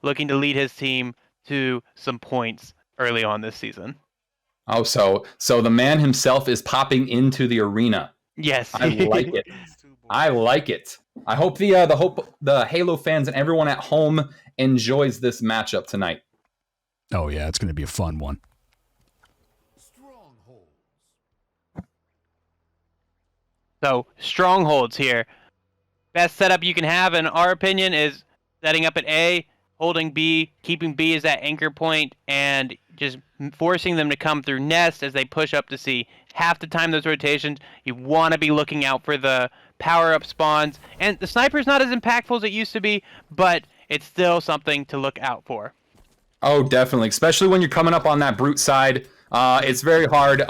looking to lead his team to some points early on this season. Oh, so the man himself is popping into the arena. Yes. I like it. I like it. I hope the Halo fans and everyone at home enjoys this matchup tonight. Oh yeah, it's going to be a fun one. So strongholds here. Best setup you can have, in our opinion, is setting up at A, holding B, keeping B as that anchor point, and just forcing them to come through nest as they push up to C. Half the time those rotations, you want to be looking out for the power-up spawns. And the sniper's not as impactful as it used to be, but it's still something to look out for. Oh, definitely. Especially when you're coming up on that brute side. It's very hard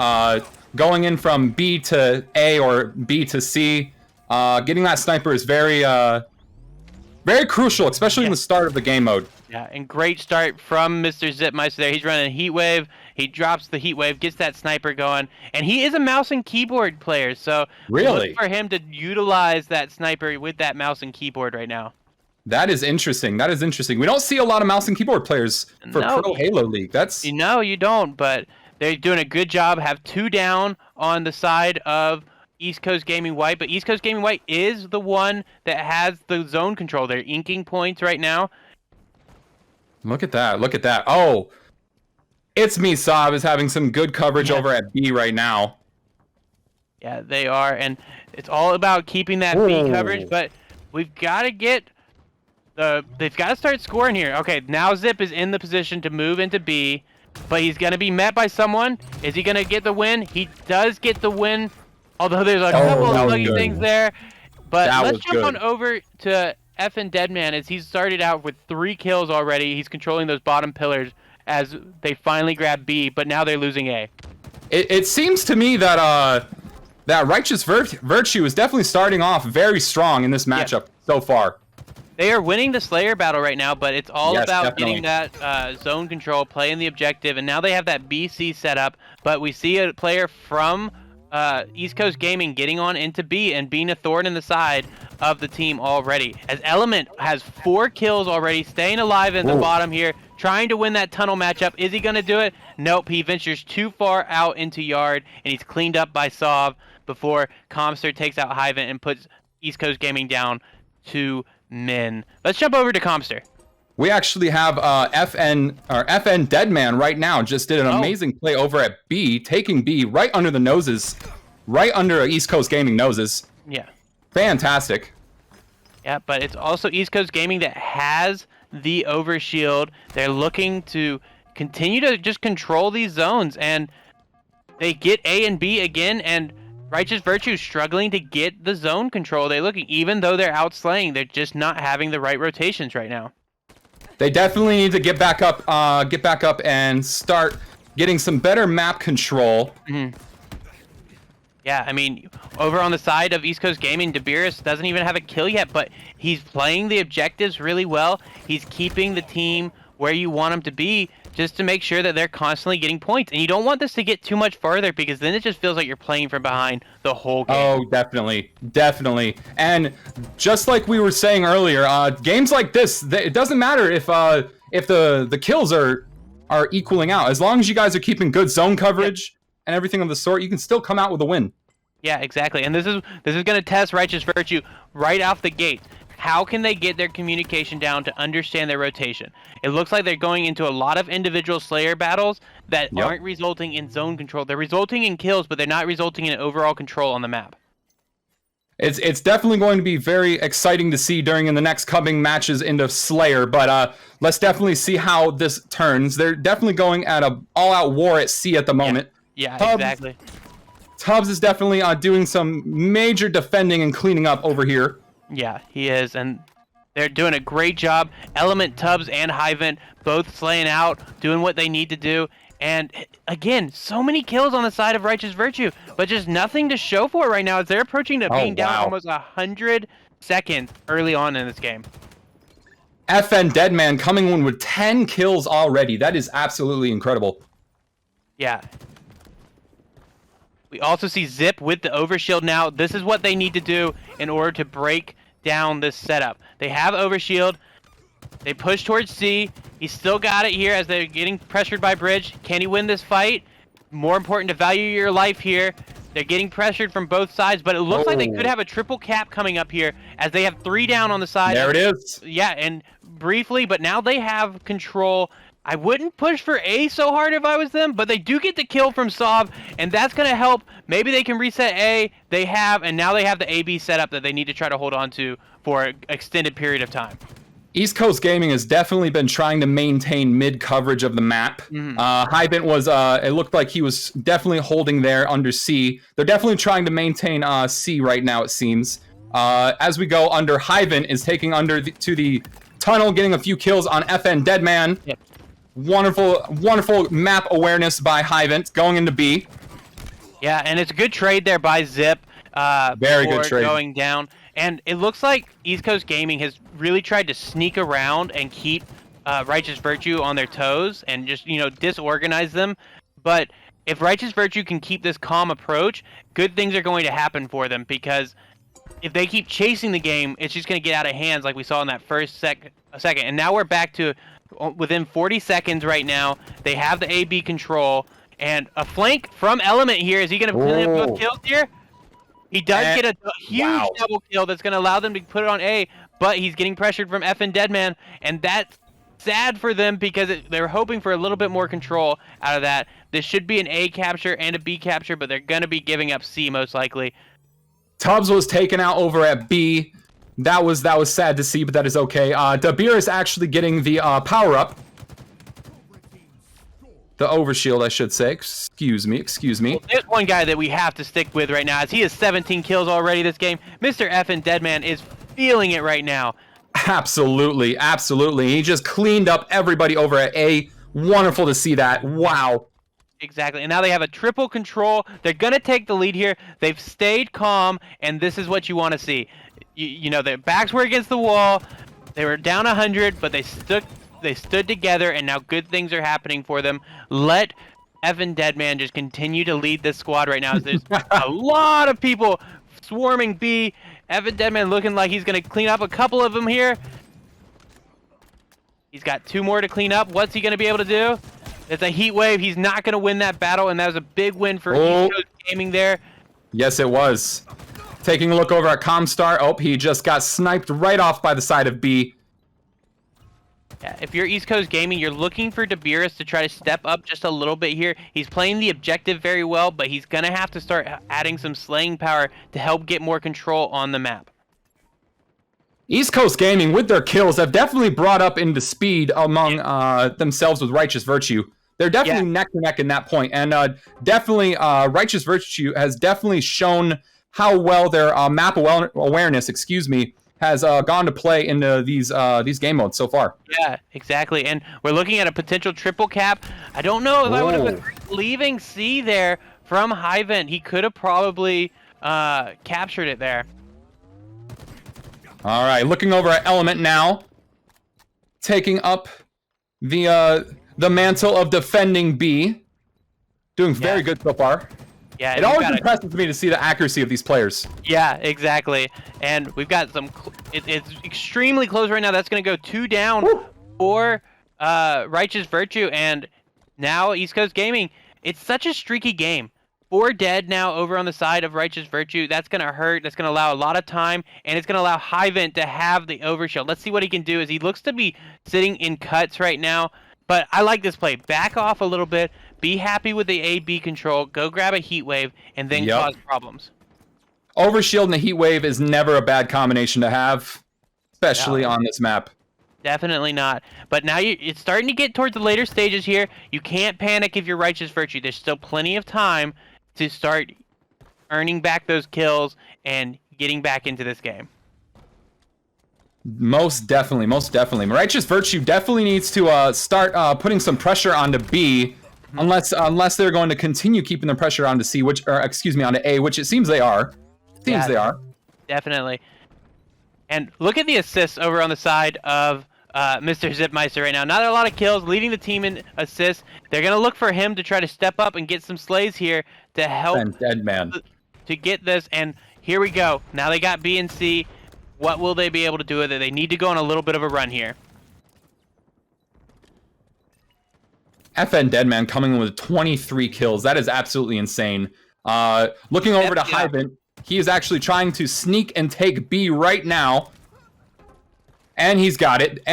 going in from B to A or B to C. Getting that sniper is very crucial, especially in the start of the game mode. Yeah, and great start from Mr. Zipmeister there. He's running a heat wave. He drops the heat wave, gets that sniper going, and he is a mouse and keyboard player, so really, look for him to utilize that sniper with that mouse and keyboard right now. That is interesting. That is interesting. We don't see a lot of mouse and keyboard players for Pro Halo League. No, you don't, but they're doing a good job. Have 2 down on the side of East Coast Gaming White, but East Coast Gaming White is the one that has the zone control. They're inking points right now. Look at that. Look at that. Oh, it's me, Saab, is having some good coverage over at B right now. Yeah, they are, and it's all about keeping that B coverage, but we've got to get they've got to start scoring here. Okay, now Zip is in the position to move into B, but he's going to be met by someone. Is he going to get the win? He does get the win, although there's a couple of lucky things there. But let's jump on over to FN Deadman, as he's started out with 3 kills already. He's controlling those bottom pillars as they finally grab B, but now they're losing A. It seems to me that that Righteous Virtue is definitely starting off very strong in this matchup so far. They are winning the Slayer battle right now, but it's all about getting that zone control, playing the objective, and now they have that BC set up, but we see a player from East Coast Gaming getting on into B and being a thorn in the side of the team already. As Element has 4 kills already, staying alive in the bottom here, trying to win that tunnel matchup. Is he going to do it? Nope, he ventures too far out into yard, and he's cleaned up by Sov before Comster takes out Hyvent and puts East Coast Gaming down 2 men. Let's jump over to Comster. We actually have FN Deadman right now just did an amazing play over at B, taking B right under the noses, right under East Coast Gaming noses. Yeah. Fantastic. Yeah, but it's also East Coast Gaming that has the overshield. They're looking to continue to just control these zones, and they get A and B again, and Righteous Virtue struggling to get the zone control. They're looking, even though they're outslaying, they're just not having the right rotations right now. They definitely need to get back up and start getting some better map control. Yeah, I mean, over on the side of East Coast Gaming, Debiris doesn't even have a kill yet, but he's playing the objectives really well. He's keeping the team where you want them to be, just to make sure that they're constantly getting points. And you don't want this to get too much farther, because then it just feels like you're playing from behind the whole game. Oh, definitely. Definitely. And just like we were saying earlier, games like this, it doesn't matter if the kills are equaling out. As long as you guys are keeping good zone coverage and everything of the sort, you can still come out with a win. Yeah, exactly. And this is going to test Righteous Virtue right off the gate. How can they get their communication down to understand their rotation? It looks like they're going into a lot of individual Slayer battles that aren't resulting in zone control. They're resulting in kills, but they're not resulting in overall control on the map. It's definitely going to be very exciting to see during the next coming matches into Slayer, but let's definitely see how this turns. They're definitely going at an all-out war at C at the moment. Yeah, exactly. Tubbs is definitely doing some major defending and cleaning up over here. Yeah, he is, and they're doing a great job. Element, Tubbs, and Hyvent both slaying out, doing what they need to do. And again, so many kills on the side of Righteous Virtue, but just nothing to show for it right now as they're approaching to being down almost 100 seconds early on in this game. FN Deadman coming in with 10 kills already. That is absolutely incredible. Yeah. We also see Zip with the overshield now. This is what they need to do in order to break down this setup. They have overshield. They push towards C. He's still got it here as they're getting pressured by Bridge. Can he win this fight? More important to value your life here. They're getting pressured from both sides, but it looks like they could have a triple cap coming up here as they have 3 down on the side. There it is. Yeah, and briefly, but now they have control. I wouldn't push for A so hard if I was them, but they do get the kill from Sov, and that's going to help. Maybe they can reset A. They have, and now they have the AB setup that they need to try to hold on to for an extended period of time. East Coast Gaming has definitely been trying to maintain mid coverage of the map. Hybent was, it looked like he was definitely holding there under C. They're definitely trying to maintain C right now, it seems. As we go under, Hybent is taking to the tunnel, getting a few kills on FN Deadman. Yep. Wonderful map awareness by Hybent, going into B. Yeah, and it's a good trade there by Zip. Very good trade. Going down. And it looks like East Coast Gaming has really tried to sneak around and keep Righteous Virtue on their toes and just, disorganize them. But if Righteous Virtue can keep this calm approach, good things are going to happen for them, because if they keep chasing the game, it's just going to get out of hands like we saw in that first second. And now we're back to within 40 seconds right now. They have the AB control. And a flank from Element here. Is he going to put up both kills here? He does get a huge double kill that's going to allow them to put it on A, but he's getting pressured from FN Deadman, and that's sad for them because they're hoping for a little bit more control out of that. This should be an A capture and a B capture, but they're going to be giving up C most likely. Tubbs was taken out over at B. That was sad to see, but that is okay. Dabir is actually getting the power-up. The overshield, I should say. Excuse me. Well, there's one guy that we have to stick with right now, as he has 17 kills already this game. Mr. Effin Deadman is feeling it right now. Absolutely. He just cleaned up everybody over at A. Wonderful to see that. Wow. Exactly. And now they have a triple control. They're going to take the lead here. They've stayed calm, and this is what you want to see. Their backs were against the wall. They were down 100, but they stood together, and now good things are happening for them. Let Evan Deadman just continue to lead this squad right now, as there's a lot of people swarming B. Evan Deadman looking like he's going to clean up a couple of them here. He's got 2 more to clean up. What's he going to be able to do? It's a heat wave. He's not going to win that battle, and that was a big win for East Coast Gaming there. Yes, it was. Taking a look over at Comstar. Oh, he just got sniped right off by the side of B. Yeah, if you're East Coast Gaming, you're looking for Debiris to try to step up just a little bit here. He's playing the objective very well, but he's going to have to start adding some slaying power to help get more control on the map. East Coast Gaming, with their kills, have definitely brought up into speed among themselves with Righteous Virtue. They're definitely neck to neck in that point, and definitely Righteous Virtue has definitely shown how well their map awareness, has gone to play into these game modes so far. Yeah, exactly. And we're looking at a potential triple cap. I don't know if I would have been leaving C there from Hivent. He could have probably captured it there. All right, looking over at Element now, taking up the mantle of defending B. Doing very good so far. Yeah, it always impresses me to see the accuracy of these players. Yeah, exactly. And we've got some... It's extremely close right now. That's going to go 2 down for Righteous Virtue. And now East Coast Gaming. It's such a streaky game. 4 dead now over on the side of Righteous Virtue. That's going to hurt. That's going to allow a lot of time. And it's going to allow Hivent to have the overshield. Let's see what he can do, as he looks to be sitting in cuts right now. But I like this play. Back off a little bit. Be happy with the A-B control. Go grab a heat wave and then cause problems. Overshield and a heat wave is never a bad combination to have, especially on this map. Definitely not. But now it's starting to get towards the later stages here. You can't panic if you're Righteous Virtue. There's still plenty of time to start earning back those kills and getting back into this game. Most definitely. Righteous Virtue definitely needs to start putting some pressure onto B, unless they're going to continue keeping the pressure onto C, onto A, which it seems they are. They are. Definitely. And look at the assists over on the side of Mr. Zipmeister right now. Not a lot of kills, leading the team in assists. They're going to look for him to try to step up and get some slays here to help Deadman to get this. And here we go. Now they got B and C. What will they be able to do with it? They need to go on a little bit of a run here. FN Deadman coming in with 23 kills. That is absolutely insane. Looking over to Hyven, he is actually trying to sneak and take B right now. And he's got it.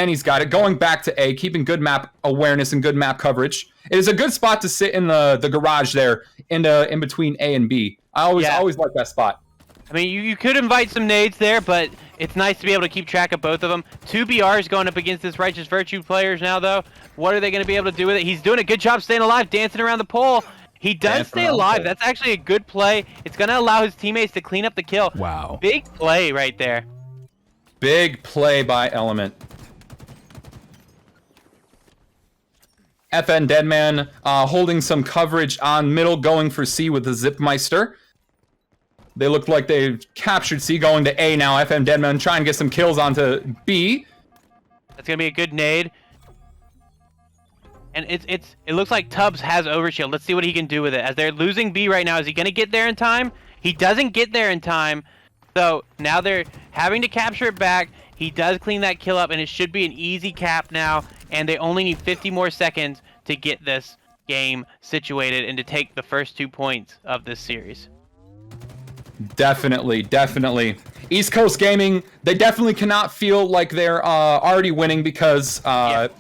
Going back to A, keeping good map awareness and good map coverage. It is a good spot to sit in the garage there, in between A and B. I always like that spot. I mean, you could invite some nades there, but it's nice to be able to keep track of both of them. 2 BRs going up against this Righteous Virtue players now, though. What are they going to be able to do with it? He's doing a good job staying alive, dancing around the pole. He does stay alive. That's actually a good play. It's going to allow his teammates to clean up the kill. Wow. Big play right there. Big play by Element. FN Deadman holding some coverage on middle, going for C with the Zipmeister. They look like they've captured C, going to A now. FN Deadman trying to get some kills onto B. That's going to be a good nade. And it looks like Tubbs has overshield. Let's see what he can do with it. As they're losing B right now, is he going to get there in time? He doesn't get there in time. So now they're having to capture it back. He does clean that kill up, and it should be an easy cap now. And they only need 50 more seconds to get this game situated and to take the first 2 points of this series. Definitely. East Coast Gaming, they definitely cannot feel like they're already winning, because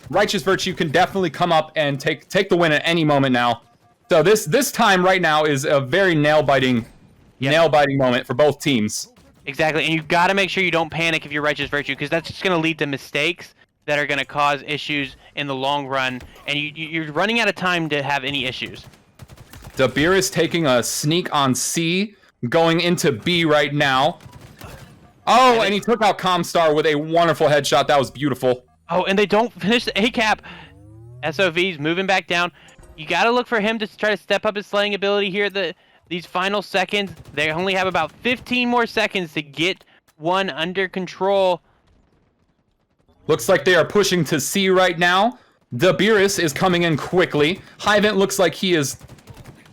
Righteous Virtue can definitely come up and take the win at any moment now. So this time right now is a very nail-biting moment for both teams. Exactly, and you've got to make sure you don't panic if you're Righteous Virtue, because that's just going to lead to mistakes that are going to cause issues in the long run, and you're running out of time to have any issues. Dabir is taking a sneak on C, going into B right now. Oh, and he took out Comstar with a wonderful headshot. That was beautiful. Oh, and they don't finish the A-cap. SOV's moving back down. You got to look for him to try to step up his slaying ability here at these final seconds. They only have about 15 more seconds to get one under control. Looks like they are pushing to C right now. Dabiris is coming in quickly. Hyvent looks like he is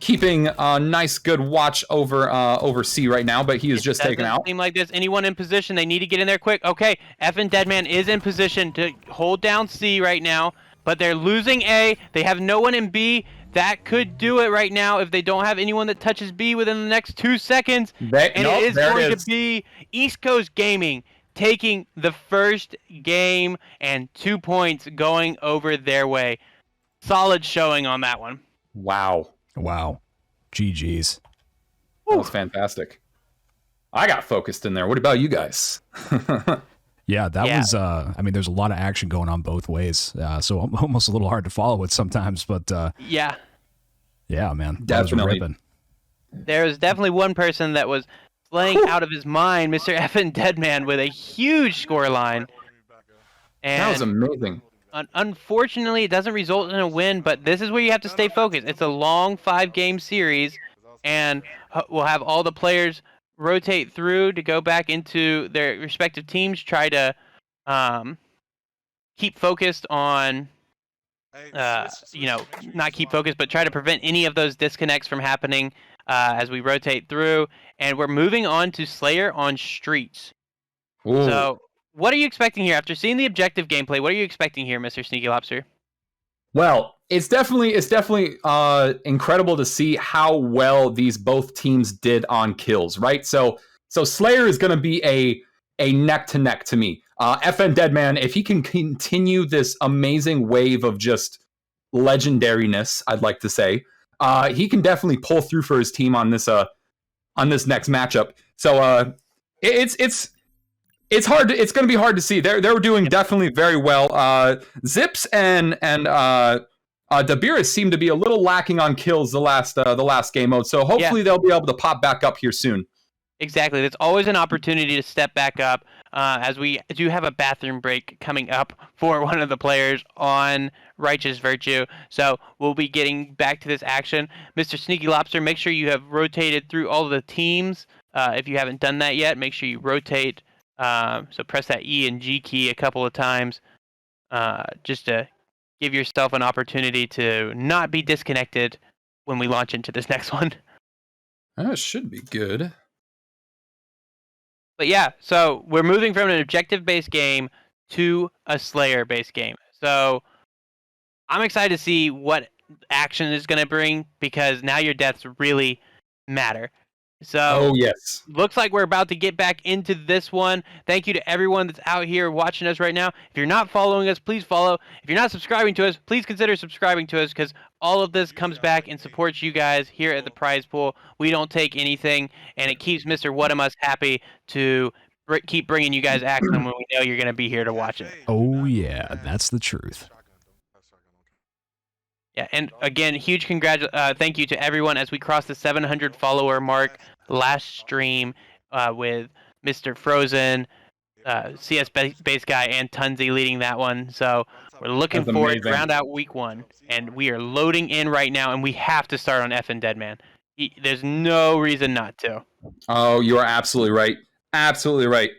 keeping a nice, good watch over C right now, but he is just taken out. Seem like there's anyone in position. They need to get in there quick. Okay, FN Deadman is in position to hold down C right now, but they're losing A. They have no one in B. That could do it right now if they don't have anyone that touches B within the next 2 seconds. It is going to be East Coast Gaming taking the first game and 2 points going over their way. Solid showing on that one. Wow. GG's. That was fantastic. I got focused in there. What about you guys? Yeah, that was, I mean, there's a lot of action going on both ways, so almost a little hard to follow it sometimes, but yeah, man, definitely. There was definitely one person that was playing out of his mind, Mr. FN Deadman, with a huge score line. And that was amazing. Unfortunately, it doesn't result in a win, but this is where you have to stay focused. It's a long 5-game series, and we'll have all the players rotate through to go back into their respective teams, try to keep focused on, not keep focused, but try to prevent any of those disconnects from happening as we rotate through. And we're moving on to Slayer on Streets. Ooh. So what are you expecting here? After seeing the objective gameplay, what are you expecting here, Mr. Sneaky Lobster? Well, it's definitely incredible to see how well these both teams did on kills, right? So Slayer is going to be a neck to neck to me. FN Deadman, if he can continue this amazing wave of just legendariness, I'd like to say, he can definitely pull through for his team on this next matchup. So it's hard. It's going to be hard to see. They were doing definitely very well. Zips and Dabiris seem to be a little lacking on kills the last game mode. So hopefully they'll be able to pop back up here soon. Exactly. There's always an opportunity to step back up, as we do have a bathroom break coming up for one of the players on Righteous Virtue. So we'll be getting back to this action. Mr. Sneaky Lobster, make sure you have rotated through all of the teams. If you haven't done that yet, make sure you rotate. So press that E and G key a couple of times, just to give yourself an opportunity to not be disconnected when we launch into this next one. That should be good. But yeah, so we're moving from an objective-based game to a Slayer-based game. So I'm excited to see what action is going to bring, because now your deaths really matter. So, oh yes, looks like we're about to get back into this one. Thank you to everyone that's out here watching us right now. If you're not following us, please follow. If you're not subscribing to us, please consider subscribing to us, because all of this comes back and supports you guys here at the prize pool. We don't take anything, and it keeps Mr. Whatamus happy to keep bringing you guys action when we know you're going to be here to watch it. Oh, yeah, that's the truth. Yeah, and again, huge thank you to everyone as we cross the 700 follower mark last stream with Mr. Frozen, CS base guy, and Tunzi leading that one. So we're looking forward to round out week 1, and we are loading in right now, and we have to start on F and Deadman. There's no reason not to. Oh, you are absolutely right. Absolutely right.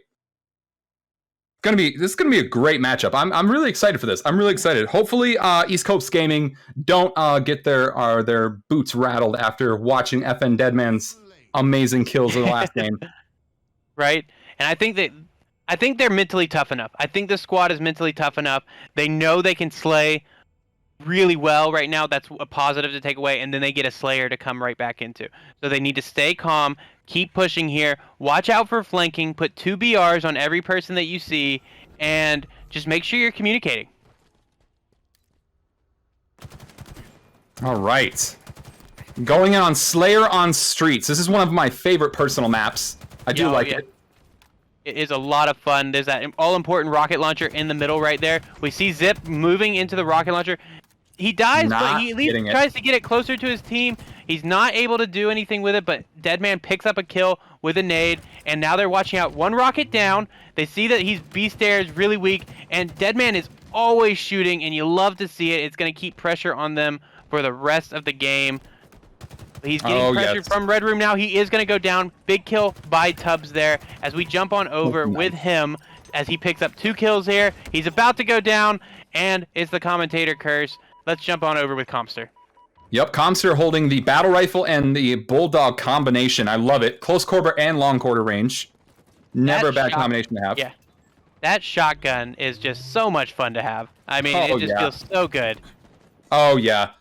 This is gonna be a great matchup. I'm really excited for this. I'm really excited. Hopefully, East Coast Gaming don't get their boots rattled after watching FN Deadman's amazing kills in the last game. Right, and I think they're mentally tough enough. I think the squad is mentally tough enough. They know they can slay really well right now. That's a positive to take away, and then they get a Slayer to come right back into. So they need to stay calm, keep pushing here, watch out for flanking, put 2 BRs on every person that you see, and just make sure you're communicating. All right. Going in on Slayer on Streets. This is one of my favorite personal maps. I do like it. It is a lot of fun. There's that all-important rocket launcher in the middle right there. We see Zip moving into the rocket launcher. He dies, but he at least tries to get it closer to his team. He's not able to do anything with it, but Deadman picks up a kill with a nade, and now they're watching out. 1 rocket down. They see that he's beast is really weak, and Deadman is always shooting, and you love to see it. It's going to keep pressure on them for the rest of the game. He's getting pressured from Red Room now. He is going to go down. Big kill by Tubbs there as we jump on over with him as he picks up 2 kills here. He's about to go down, and it's the commentator curse. Let's jump on over with Comster. Yep, Comster holding the battle rifle and the bulldog combination. I love it. Close quarter and long quarter range. Never a bad combination to have. Yeah. That shotgun is just so much fun to have. I mean, it just feels so good. Oh, yeah.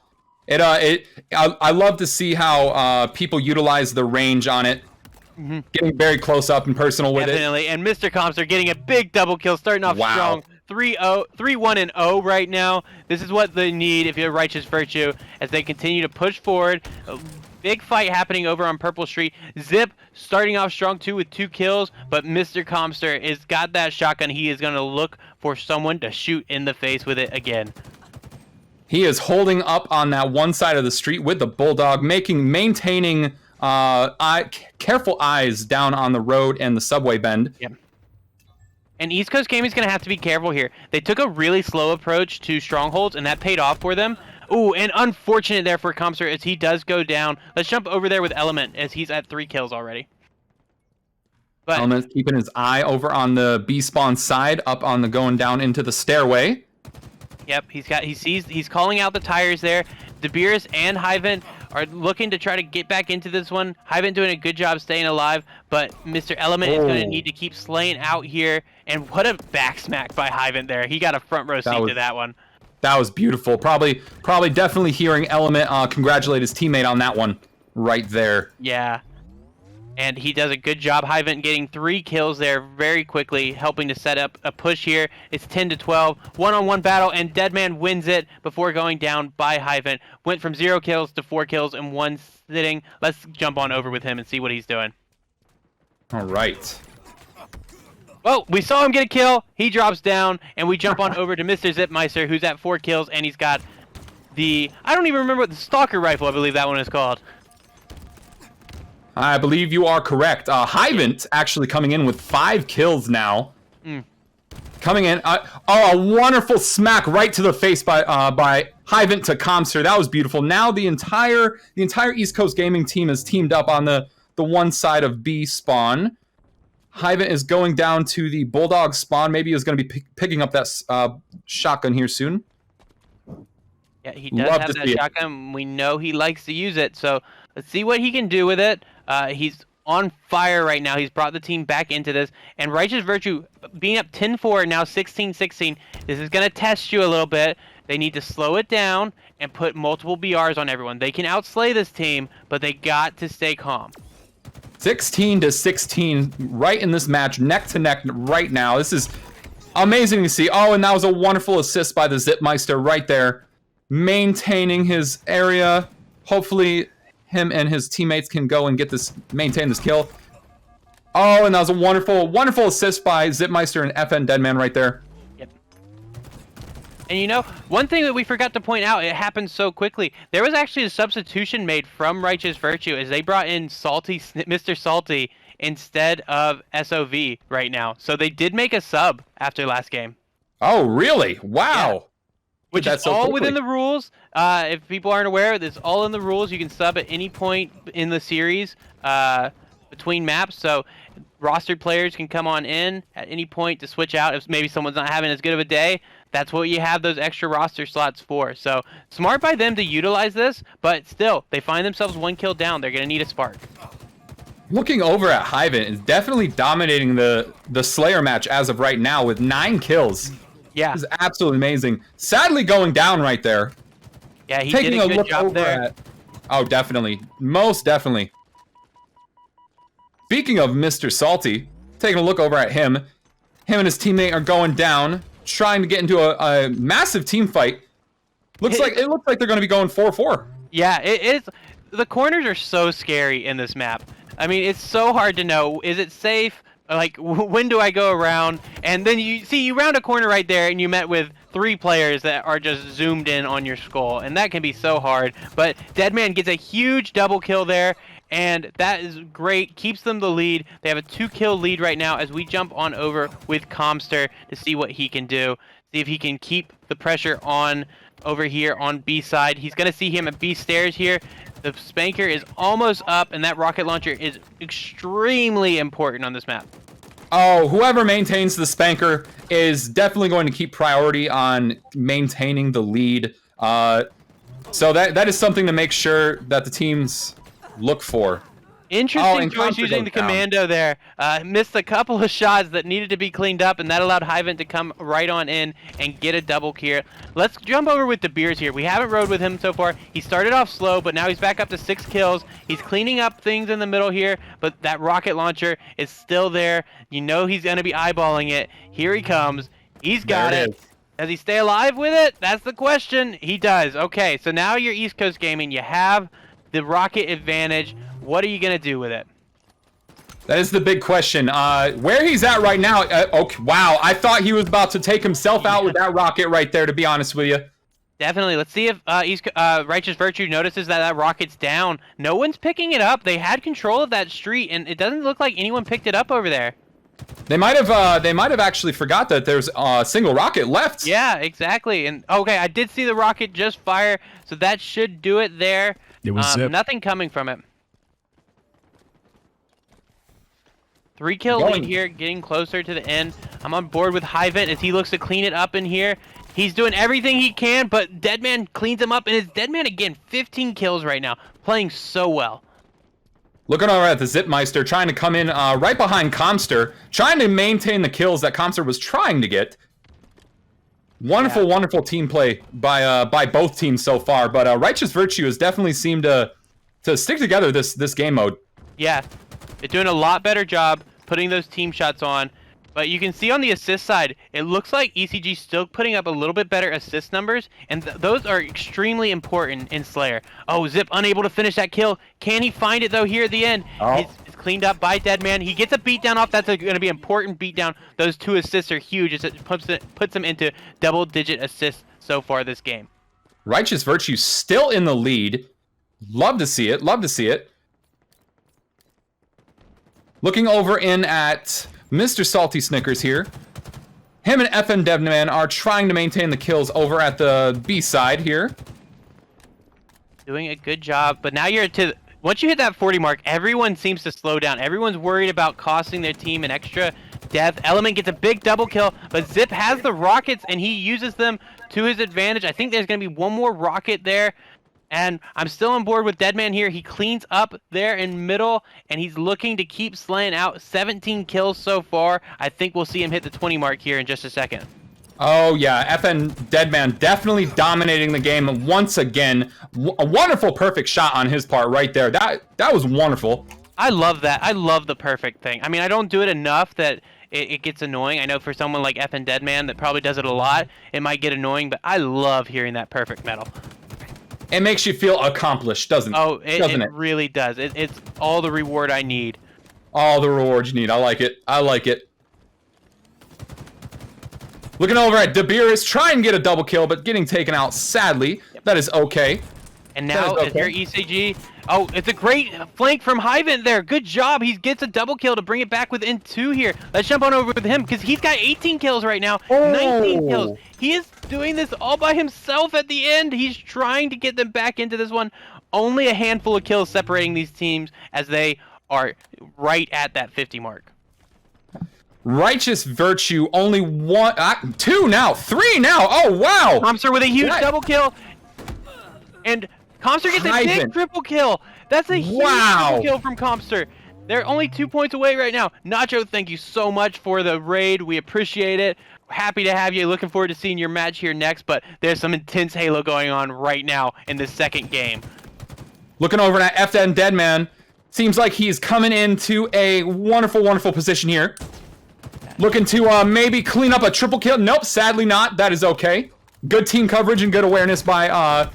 I love to see how people utilize the range on it. Mm-hmm. Getting very close up and personal with it. Definitely. And Mr. Comster getting a big double kill, starting off strong. 3-1-0 right now. This is what they need if you're Righteous Virtue as they continue to push forward. A big fight happening over on Purple Street. Zip starting off strong too with 2 kills, but Mr. Comster has got that shotgun. He is going to look for someone to shoot in the face with it again. He is holding up on that one side of the street with the bulldog, maintaining careful eyes down on the road and the subway bend. Yep. And East Coast Gaming is going to have to be careful here. They took a really slow approach to strongholds, and that paid off for them. Ooh, and unfortunate there for Comster as he does go down. Let's jump over there with Element as he's at 3 kills already. But Element's keeping his eye over on the B spawn side, up on the going down into the stairway. Yep, he's calling out the tires there. DeBeerus and Hyvent are looking to try to get back into this one. Hyvent doing a good job staying alive, but Mr. Element is going to need to keep slaying out here. And what a back smack by Hyvent there. He got a front row seat to that one. That was beautiful. Probably definitely hearing Element congratulate his teammate on that one right there. Yeah. And he does a good job. Hyvent getting 3 kills there very quickly, helping to set up a push here. It's 10-12, one-on-one battle, and Deadman wins it before going down by Hyvent. Went from 0 kills to 4 kills in one sitting. Let's jump on over with him and see what he's doing. All right. Well, we saw him get a kill. He drops down, and we jump on over to Mr. Zipmeister, who's at 4 kills, and he's got I don't even remember what the Stalker rifle, I believe that one is called. I believe you are correct. Hyvent actually coming in with 5 kills now. Coming in. A wonderful smack right to the face by Hyvent to Comster. That was beautiful. Now the entire East Coast Gaming team is teamed up on the one side of B spawn. Hyvent is going down to the Bulldog spawn. Maybe he's going to be picking up that shotgun here soon. Yeah, he does have that shotgun. We know he likes to use it, so let's see what he can do with it. He's on fire right now. He's brought the team back into this. And Righteous Virtue being up 10-4, now 16-16. This is going to test you a little bit. They need to slow it down and put multiple BRs on everyone. They can outslay this team, but they got to stay calm. 16-16 right in this match, neck to neck right now. This is amazing to see. Oh, and that was a wonderful assist by the Zipmeister right there, maintaining his area. Hopefully him and his teammates can go and maintain this kill. Oh, and that was a wonderful assist by Zipmeister and FN Deadman right there. Yep. And you know, one thing that we forgot to point out, it happened so quickly. There was actually a substitution made from Righteous Virtue as they brought in Mr. Salty instead of SOV right now. So they did make a sub after last game. Oh, really? Wow. Yeah. Which is all within the rules. If people aren't aware, it's all in the rules. You can sub at any point in the series between maps. So rostered players can come on in at any point to switch out if maybe someone's not having as good of a day. That's what you have those extra roster slots for. So smart by them to utilize this, but still, they find themselves 1 kill down. They're going to need a spark. Looking over at Hyven is definitely dominating the Slayer match as of right now with 9 kills. Yeah. This is absolutely amazing. Sadly going down right there. Yeah, he did a good job there. Oh, definitely. Most definitely. Speaking of Mr. Salty, taking a look over at him. Him and his teammate are going down, trying to get into a massive team fight. It looks like they're going to be going 4-4. Yeah, it is. The corners are so scary in this map. I mean, it's so hard to know. Is it safe? Like, when do I go around? And then you round a corner right there, and you met with 3 players that are just zoomed in on your skull, and that can be so hard. But Deadman gets a huge double kill there, and that is great. Keeps them the lead. They have a 2-kill lead right now as we jump on over with Comster to see what he can do. See if he can keep the pressure on over here on B side. He's going to see him at B stairs here. The Spanker is almost up, and that rocket launcher is extremely important on this map. Oh, whoever maintains the Spanker is definitely going to keep priority on maintaining the lead. So that is something to make sure that the teams look for. Interesting choice using the commando there. Missed a couple of shots that needed to be cleaned up, and that allowed Hyven to come right on in and get a double kill. Let's jump over with De Beers here. We haven't rode with him so far. He started off slow, but now he's back up to 6 kills. He's cleaning up things in the middle here, but that rocket launcher is still there. You know he's going to be eyeballing it. Here he comes. He's got it. Does he stay alive with it? That's the question. He does. Okay, so now you're East Coast Gaming. You have the rocket advantage. What are you going to do with it? That is the big question. Where he's at right now, okay, wow, I thought he was about to take himself out with that rocket right there, to be honest with you. Definitely. Let's see if Righteous Virtue notices that rocket's down. No one's picking it up. They had control of that street, and it doesn't look like anyone picked it up over there. They might have actually forgot that there's a single rocket left. Yeah, exactly. And okay, I did see the rocket just fire, so that should do it there. It was nothing coming from it. 3-kill lead here, getting closer to the end. I'm on board with Hyven as he looks to clean it up in here. He's doing everything he can, but Deadman cleans him up, and it's Deadman again, 15 kills right now, playing so well. Looking over at the Zipmeister, trying to come in right behind Comster, trying to maintain the kills that Comster was trying to get. Wonderful team play by both teams so far, but Righteous Virtue has definitely seemed to stick together this game mode. Yeah, they're doing a lot better job putting those team shots on. But you can see on the assist side, it looks like ECG still putting up a little bit better assist numbers, and those are extremely important in Slayer. Oh, Zip unable to finish that kill. Can he find it, though, here at the end? Oh. It's cleaned up by Deadman. He gets a beatdown off. That's going to be an important beatdown. Those 2 assists are huge as it puts him into double-digit assists so far this game. Righteous Virtue still in the lead. Love to see it. Love to see it. Looking over in at Mr. Salty Snickers here. Him and FN Devman are trying to maintain the kills over at the B side here. Doing a good job, but now you're to... Once you hit that 40 mark, everyone seems to slow down. Everyone's worried about costing their team an extra death. Element gets a big double kill, but Zip has the rockets, and he uses them to his advantage. I think there's going to be one more rocket there. And I'm still on board with Deadman here. He cleans up there in middle, and he's looking to keep slaying out. 17 kills so far. I think we'll see him hit the 20 mark here in just a second. Oh yeah, FN Deadman definitely dominating the game once again. A wonderful perfect shot on his part right there. That was wonderful. I love that. I love the perfect thing. I mean, I don't do it enough that it gets annoying. I know for someone like FN Deadman that probably does it a lot, it might get annoying, but I love hearing that perfect medal. It makes you feel accomplished, doesn't it? Oh, it really does. It's all the reward I need. All the rewards you need. I like it. I like it. Looking over at Debiris, trying to get a double kill, but getting taken out, sadly. Yep. That is okay. And now, is your ECG? Oh, it's a great flank from Hyvant there. Good job. He gets a double kill to bring it back within 2 here. Let's jump on over with him because he's got 18 kills right now. 19 kills. He is doing this all by himself at the end. He's trying to get them back into this one. Only a handful of kills separating these teams as they are right at that 50 mark. Righteous Virtue, only 2 now, 3 now. Oh, wow. Comster with a huge double kill. And Comster gets a big triple kill. That's a huge triple kill from Comster. They're only 2 points away right now. Nacho, thank you so much for the raid. We appreciate it. Happy to have you. Looking forward to seeing your match here next, but there's some intense Halo going on right now in the second game. Looking over at FN Deadman. Seems like he's coming into a wonderful, wonderful position here. Looking to maybe clean up a triple kill. Nope, sadly not. That is okay. Good team coverage and good awareness by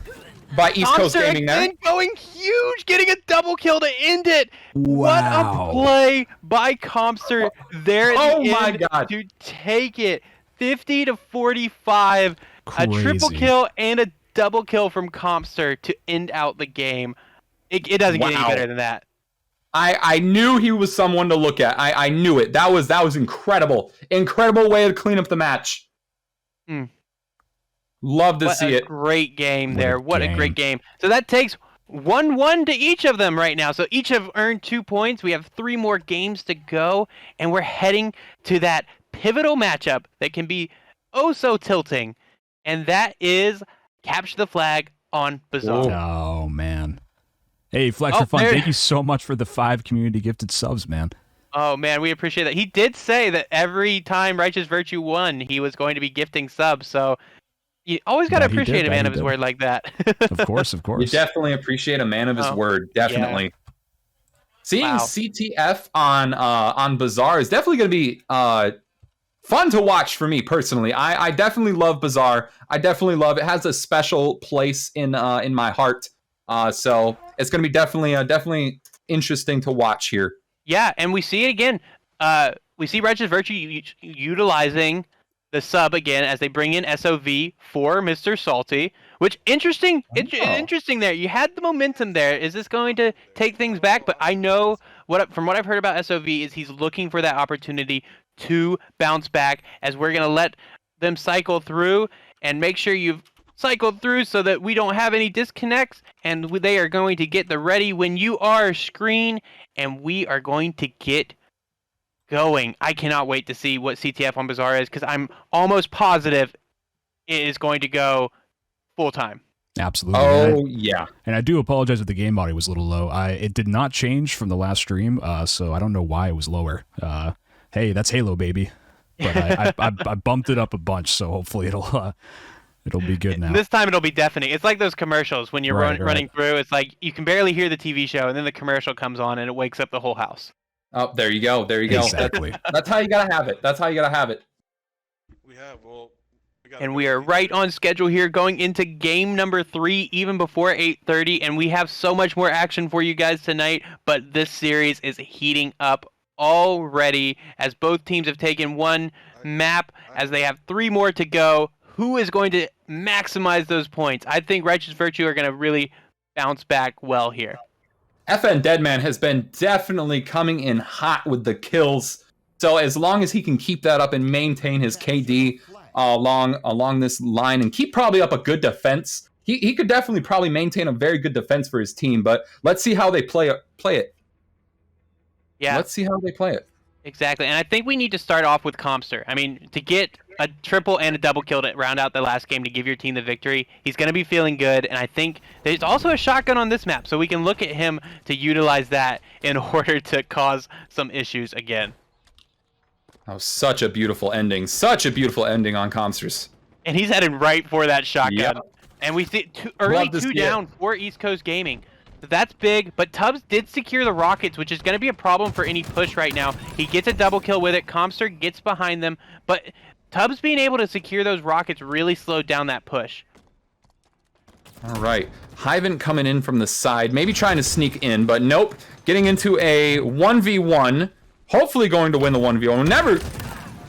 East Coast Gaming there. Going huge, getting a double kill to end it. Wow. What a play by Comster there at the end to take it. 50 to 45. Crazy. A triple kill and a double kill from Comster to end out the game. It doesn't get any better than that. I knew he was someone to look at. I knew it. That was incredible. Incredible way to clean up the match. Love to see it. Great game there. What a great game. So that takes 1-1 to each of them right now. So each have earned 2 points. We have 3 more games to go, and we're heading to that pivotal matchup that can be oh so tilting, and that is Capture the Flag on Bazaar. Oh man. Hey, Flex for Fun, thank you so much for the 5 community gifted subs, man. Oh, man, we appreciate that. He did say that every time Righteous Virtue won, he was going to be gifting subs, so you always got to appreciate a man of his word like that. Of course, of course. You definitely appreciate a man of his word, definitely. Yeah. Seeing CTF on Bazaar is definitely going to be fun to watch for me personally. I definitely love Bazaar. I definitely love it. It has a special place in my heart. So it's going to be definitely interesting to watch here. Yeah, and we see it again. We see Righteous Virtue utilizing the sub again as they bring in SOV for Mr. Salty, which interesting there. You had the momentum there. Is this going to take things back? But I know from what I've heard about SOV is he's looking for that opportunity to bounce back as we're going to let them cycle through and make sure you've cycled through so that we don't have any disconnects, and they are going to get the ready when you are screen, and we are going to get going. I cannot wait to see what CTF on Bazaar is because I'm almost positive it is going to go full time. Absolutely. Oh, yeah. And I do apologize if the game body was a little low. It did not change from the last stream, so I don't know why it was lower. Hey, that's Halo, baby. But I bumped it up a bunch, so hopefully it'll be good now. This time it'll be deafening. It's like those commercials when you're running through. It's like you can barely hear the TV show, and then the commercial comes on, and it wakes up the whole house. Oh, there you go. There you go. Exactly. That's how you gotta have it. That's how you gotta have it. We are right on schedule here, going into game number 3, even before 8:30, and we have so much more action for you guys tonight. But this series is heating up already, as both teams have taken 1 map, as they have 3 more to go. Who is going to maximize those points? I think Righteous Virtue are going to really bounce back well here. FN Deadman has been definitely coming in hot with the kills. So as long as he can keep that up and maintain his KD along this line and keep probably up a good defense, he could definitely probably maintain a very good defense for his team. But let's see how they play it. Yeah. Let's see how they play it. Exactly. And I think we need to start off with Comster. I mean, to get a triple and a double kill to round out the last game to give your team the victory, he's going to be feeling good. And I think there's also a shotgun on this map, so we can look at him to utilize that in order to cause some issues again. That was such a beautiful ending. Such a beautiful ending on Comsters. And he's heading right for that shotgun. Yep. And we see early 2 down for East Coast Gaming. That's big, but Tubbs did secure the rockets, which is going to be a problem for any push right now. He gets a double kill with it. Comster gets behind them, but Tubbs being able to secure those rockets really slowed down that push. All right. Hyven coming in from the side, maybe trying to sneak in, but nope. Getting into a 1v1. Hopefully going to win the 1v1.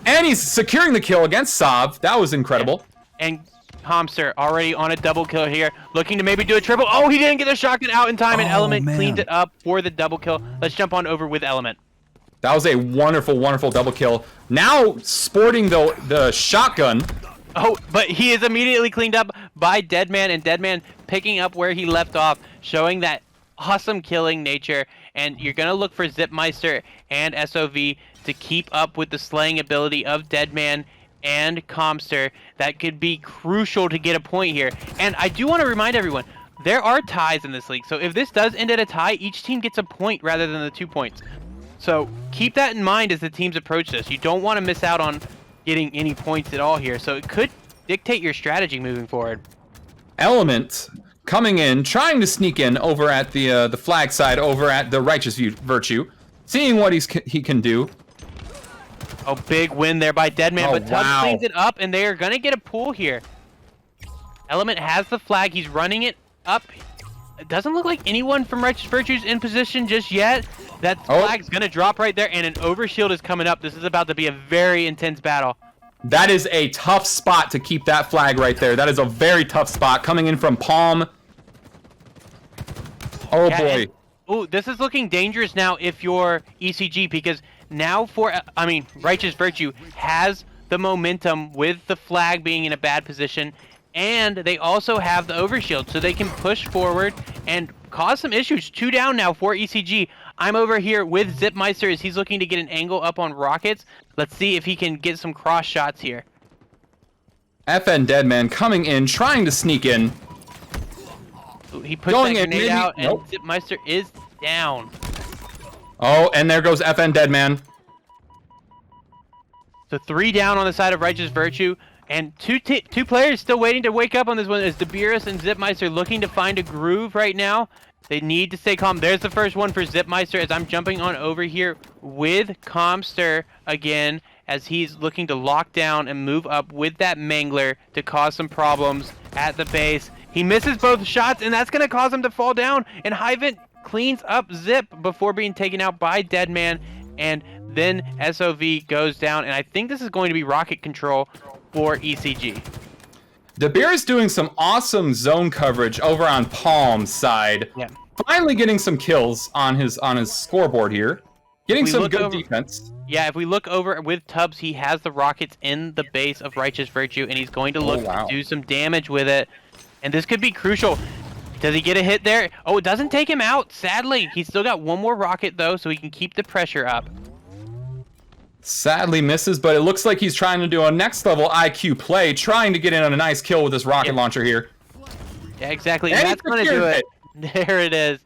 And he's securing the kill against Sav. That was incredible. And Comster already on a double kill here, looking to maybe do a triple. Oh, he didn't get the shotgun out in time, and Element cleaned it up for the double kill. Let's jump on over with Element. That was a wonderful, wonderful double kill. Now sporting the shotgun. Oh, but he is immediately cleaned up by Deadman, and Deadman picking up where he left off, showing that awesome killing nature. And you're going to look for Zipmeister and SOV to keep up with the slaying ability of Deadman and Comster. That could be crucial to get a point here. And I do want to remind everyone, there are ties in this league. So if this does end at a tie, each team gets a point rather than the 2 points. So keep that in mind as the teams approach this. You don't want to miss out on getting any points at all here. So it could dictate your strategy moving forward. Element coming in, trying to sneak in over at the flag side, over at the Righteous Virtue, seeing what he can do. Oh, big win there by Deadman, but Tubbs cleans it up, and they are going to get a pull here. Element has the flag. He's running it up. It doesn't look like anyone from Righteous Virtue's in position just yet. That flag's going to drop right there, and an overshield is coming up. This is about to be a very intense battle. That is a tough spot to keep that flag right there. That is a very tough spot coming in from Palm. Oh, boy. Oh, this is looking dangerous now if you're ECG, because now Righteous Virtue has the momentum with the flag being in a bad position, and they also have the overshield, so they can push forward and cause some issues. 2 down now for ECG. I'm over here with Zipmeister as he's looking to get an angle up on rockets. Let's see if he can get some cross shots here. FN Deadman coming in, trying to sneak in. Ooh, he puts that grenade out, and Zipmeister is down. Oh, and there goes FN Deadman. So 3 down on the side of Righteous Virtue, and two players still waiting to wake up on this one as Debiris and Zipmeister looking to find a groove right now. They need to stay calm. There's the first one for Zipmeister as I'm jumping on over here with Comster again as he's looking to lock down and move up with that Mangler to cause some problems at the base. He misses both shots, and that's going to cause him to fall down, and Hyven cleans up Zip before being taken out by Deadman, and then SOV goes down, and I think this is going to be rocket control for ECG. Debir is doing some awesome zone coverage over on Palm's side. Yeah. Finally getting some kills on his scoreboard here. Getting some good defense. Yeah, if we look over with Tubbs, he has the rockets in the base of Righteous Virtue, and he's going to look to do some damage with it. And this could be crucial. Does he get a hit there? Oh, it doesn't take him out, sadly. He's still got one more rocket, though, so he can keep the pressure up. Sadly misses, but it looks like he's trying to do a next level IQ play, trying to get in on a nice kill with this rocket launcher here. Yeah, exactly. And that's going to do it. There it is.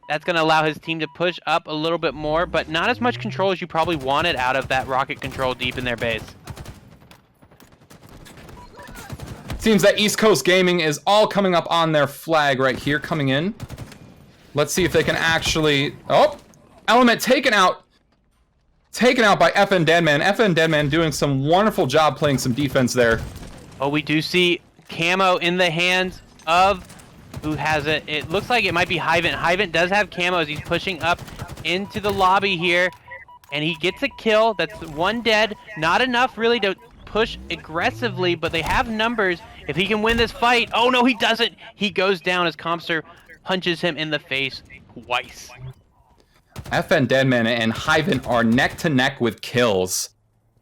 That's going to allow his team to push up a little bit more, but not as much control as you probably wanted out of that rocket control deep in their base. Seems that East Coast Gaming is all coming up on their flag right here, coming in. Let's see if they can actually... Oh! Element taken out. Taken out by FN Deadman. FN Deadman doing some wonderful job playing some defense there. Oh, we do see camo in the hands of... Who has it? It looks like it might be Hyven. Hyven does have camo as he's pushing up into the lobby here. And he gets a kill. That's one dead. Not enough really to push aggressively, but they have numbers. If he can win this fight... Oh, no, he doesn't. He goes down as Comster punches him in the face twice. FN Deadman and Hyven are neck to neck with kills.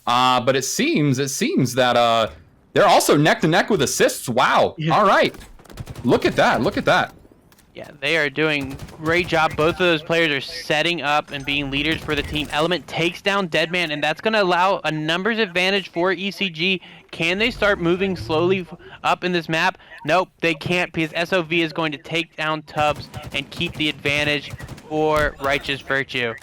But it seems that they're also neck to neck with assists. Wow. Yeah. All right. Look at that. Look at that. Yeah, they are doing a great job. Both of those players are setting up and being leaders for the team. Element takes down Deadman, and that's going to allow a numbers advantage for ECG. Can they start moving slowly up in this map? Nope, they can't, because SOV is going to take down Tubbs and keep the advantage for Righteous Virtue.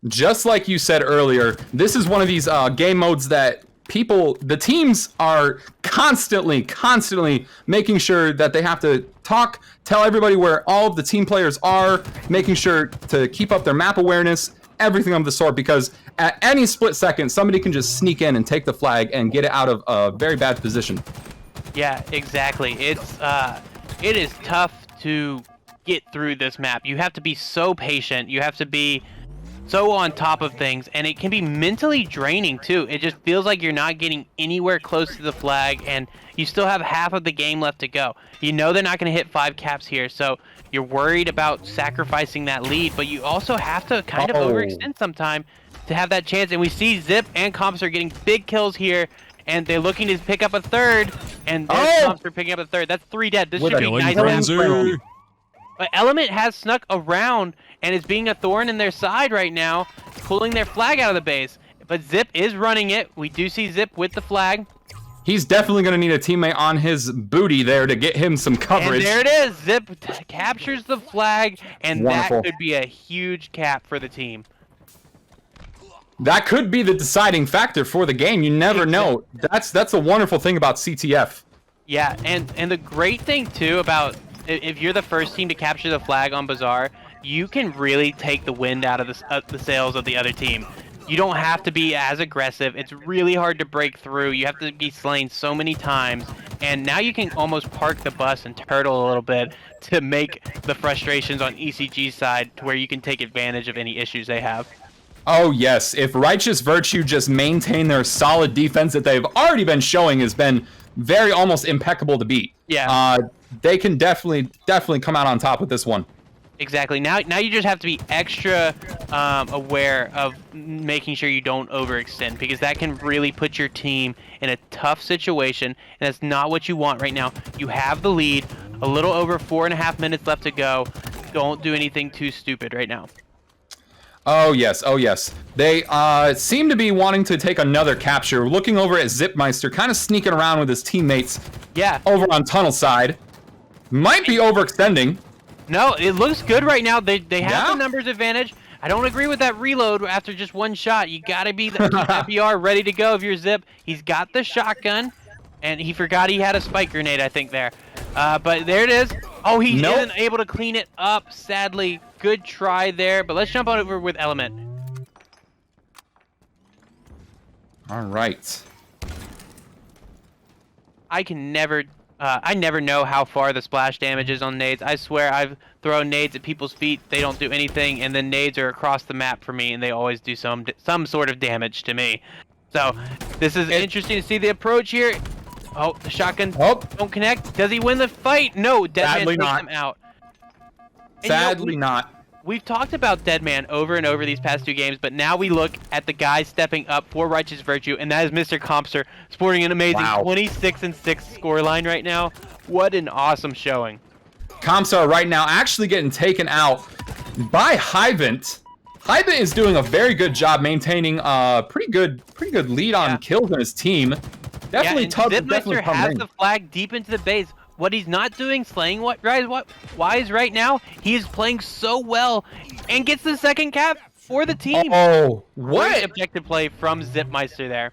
Just like you said earlier, this is one of these game modes that the teams are constantly making sure that they have to tell everybody where all of the team players are, making sure to keep up their map awareness, everything of the sort, because at any split second, somebody can just sneak in and take the flag and get it out of a very bad position. Yeah, exactly. It is tough to get through this map. You have to be so patient. You have to be so on top of things, and it can be mentally draining too. It just feels like you're not getting anywhere close to the flag, and you still have half of the game left to go. You know they're not going to hit 5 caps here, so you're worried about sacrificing that lead, but you also have to kind of overextend sometime to have that chance. And we see Zip and Comps are getting big kills here, and they're looking to pick up a third, and Comps are picking up a third. That's 3 dead. This should be nice. But Element has snuck around and is being a thorn in their side right now, pulling their flag out of the base. But Zip is running it. We do see Zip with the flag. He's definitely going to need a teammate on his booty there to get him some coverage. And there it is. Zip captures the flag, and that could be a huge cap for the team. That could be the deciding factor for the game. You never know. That's a wonderful thing about CTF. Yeah, and the great thing too about if you're the first team to capture the flag on Bazaar, you can really take the wind out of the sails of the other team. You don't have to be as aggressive. It's really hard to break through. You have to be slain so many times, and now you can almost park the bus and turtle a little bit to make the frustrations on ECG's side to where you can take advantage of any issues they have. Oh yes, if Righteous Virtue just maintain their solid defense that they've already been showing has been very almost impeccable to beat. Yeah. They can definitely come out on top with this one. Exactly. Now you just have to be extra aware of making sure you don't overextend, because that can really put your team in a tough situation, and that's not what you want right now. You have the lead, a little over 4.5 minutes left to go. Don't do anything too stupid right now. Oh yes, oh yes. They seem to be wanting to take another capture. Looking over at Zipmeister, kind of sneaking around with his teammates. Yeah. Over on tunnel side. Might be overextending. No, it looks good right now. They have the numbers advantage. I don't agree with that reload after just one shot. You gotta be the FBR ready to go if you're Zip. He's got the shotgun, and he forgot he had a spike grenade, I think, there. But there it is. Oh, he isn't able to clean it up, sadly. Good try there, but let's jump on over with Element. All right. I never know how far the splash damage is on nades. I swear I've thrown nades at people's feet. They don't do anything, and then nades are across the map for me, and they always do some sort of damage to me. So this is interesting to see the approach here. Oh, the shotgun don't connect. Does he win the fight? No, Deadman takes him out. Sadly not. We've talked about Deadman over and over these past 2 games, but now we look at the guy stepping up for Righteous Virtue, and that is Mr. Compster, sporting an amazing 26-6 scoreline right now. What an awesome showing. Compster right now actually getting taken out by Hyvant. Hyvant is doing a very good job maintaining a pretty good lead on kills in his team. Definitely tough. Zipmeister has the flag deep into the base. What he's not doing, slaying Wise right now, he is playing so well and gets the second cap for the team. Oh, what? Great objective play from Zipmeister there.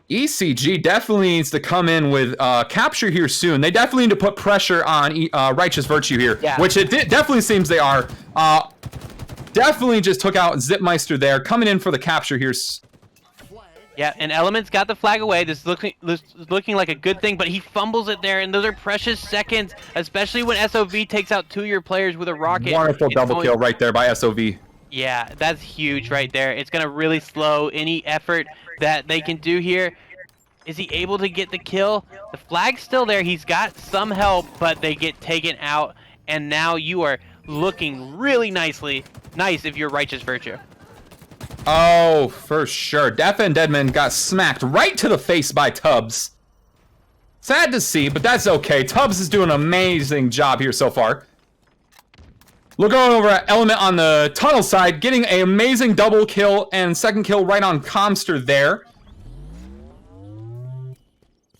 ECG definitely needs to come in with capture here soon. They definitely need to put pressure on Righteous Virtue here, which it definitely seems they are. Definitely just took out Zipmeister there, coming in for the capture here. Yeah, and Element's got the flag away. This is looking like a good thing, but he fumbles it there, and those are precious seconds, especially when SOV takes out 2 of your players with a rocket. Wonderful double kill right there by SOV. Yeah, that's huge right there. It's going to really slow any effort that they can do here. Is he able to get the kill? The flag's still there. He's got some help, but they get taken out, and now you are looking really nice if you're Righteous Virtue. Oh, for sure. Def and Deadman got smacked right to the face by Tubbs. Sad to see, but that's okay. Tubbs is doing an amazing job here so far. Looking over at Element on the tunnel side, getting an amazing double kill and second kill right on Comster there.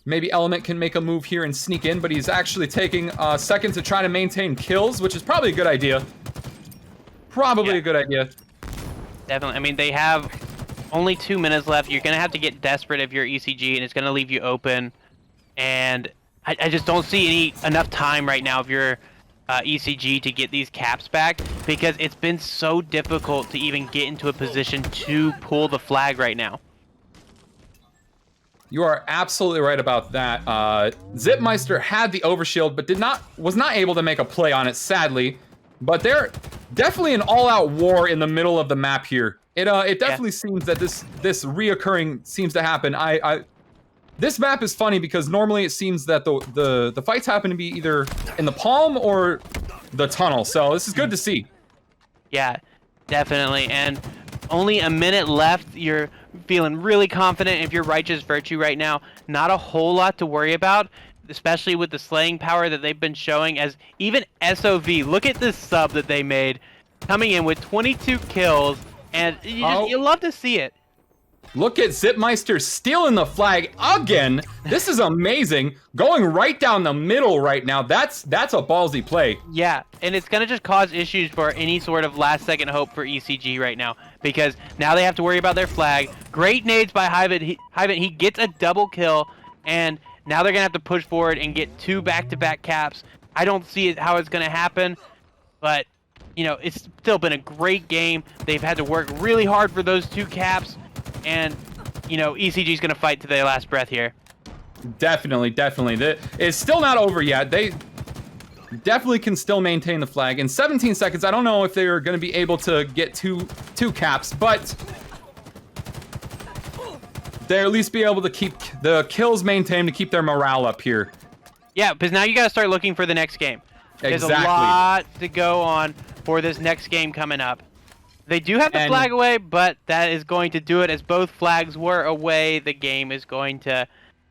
Maybe Element can make a move here and sneak in, but he's actually taking a second to try to maintain kills, which is probably a good idea. Probably a good idea. Definitely. I mean, they have only 2 minutes left. You're going to have to get desperate if you're ECG, and it's going to leave you open. And I just don't see enough time right now if you're ECG to get these caps back, because it's been so difficult to even get into a position to pull the flag right now. You are absolutely right about that. Zipmeister had the overshield, but was not able to make a play on it, sadly. But they're definitely an all-out war in the middle of the map here. It definitely seems that this reoccurring seems to happen. This map is funny because normally it seems that the fights happen to be either in the palm or the tunnel. So this is good to see. Yeah, definitely. And only a minute left. You're feeling really confident if you're Righteous Virtue right now. Not a whole lot to worry about, especially with the slaying power that they've been showing. As even SOV, look at this sub that they made, coming in with 22 kills, and you love to see it. Look at Zipmeister stealing the flag again. This is amazing. Going right down the middle right now. That's a ballsy play. Yeah, and it's going to just cause issues for any sort of last-second hope for ECG right now, because now they have to worry about their flag. Great nades by Hyven. He gets a double kill, and now they're going to have to push forward and get 2 back-to-back caps. I don't see how it's going to happen, but, you know, it's still been a great game. They've had to work really hard for those 2 caps. And, you know, ECG is going to fight to their last breath here. Definitely. It's still not over yet. They definitely can still maintain the flag. In 17 seconds, I don't know if they're going to be able to get two caps, but they'll at least be able to keep the kills maintained to keep their morale up here. Yeah, because now you got to start looking for the next game. There's Exactly. a lot to go on for this next game coming up. They do have the flag away, but that is going to do it. As both flags were away, the game is going to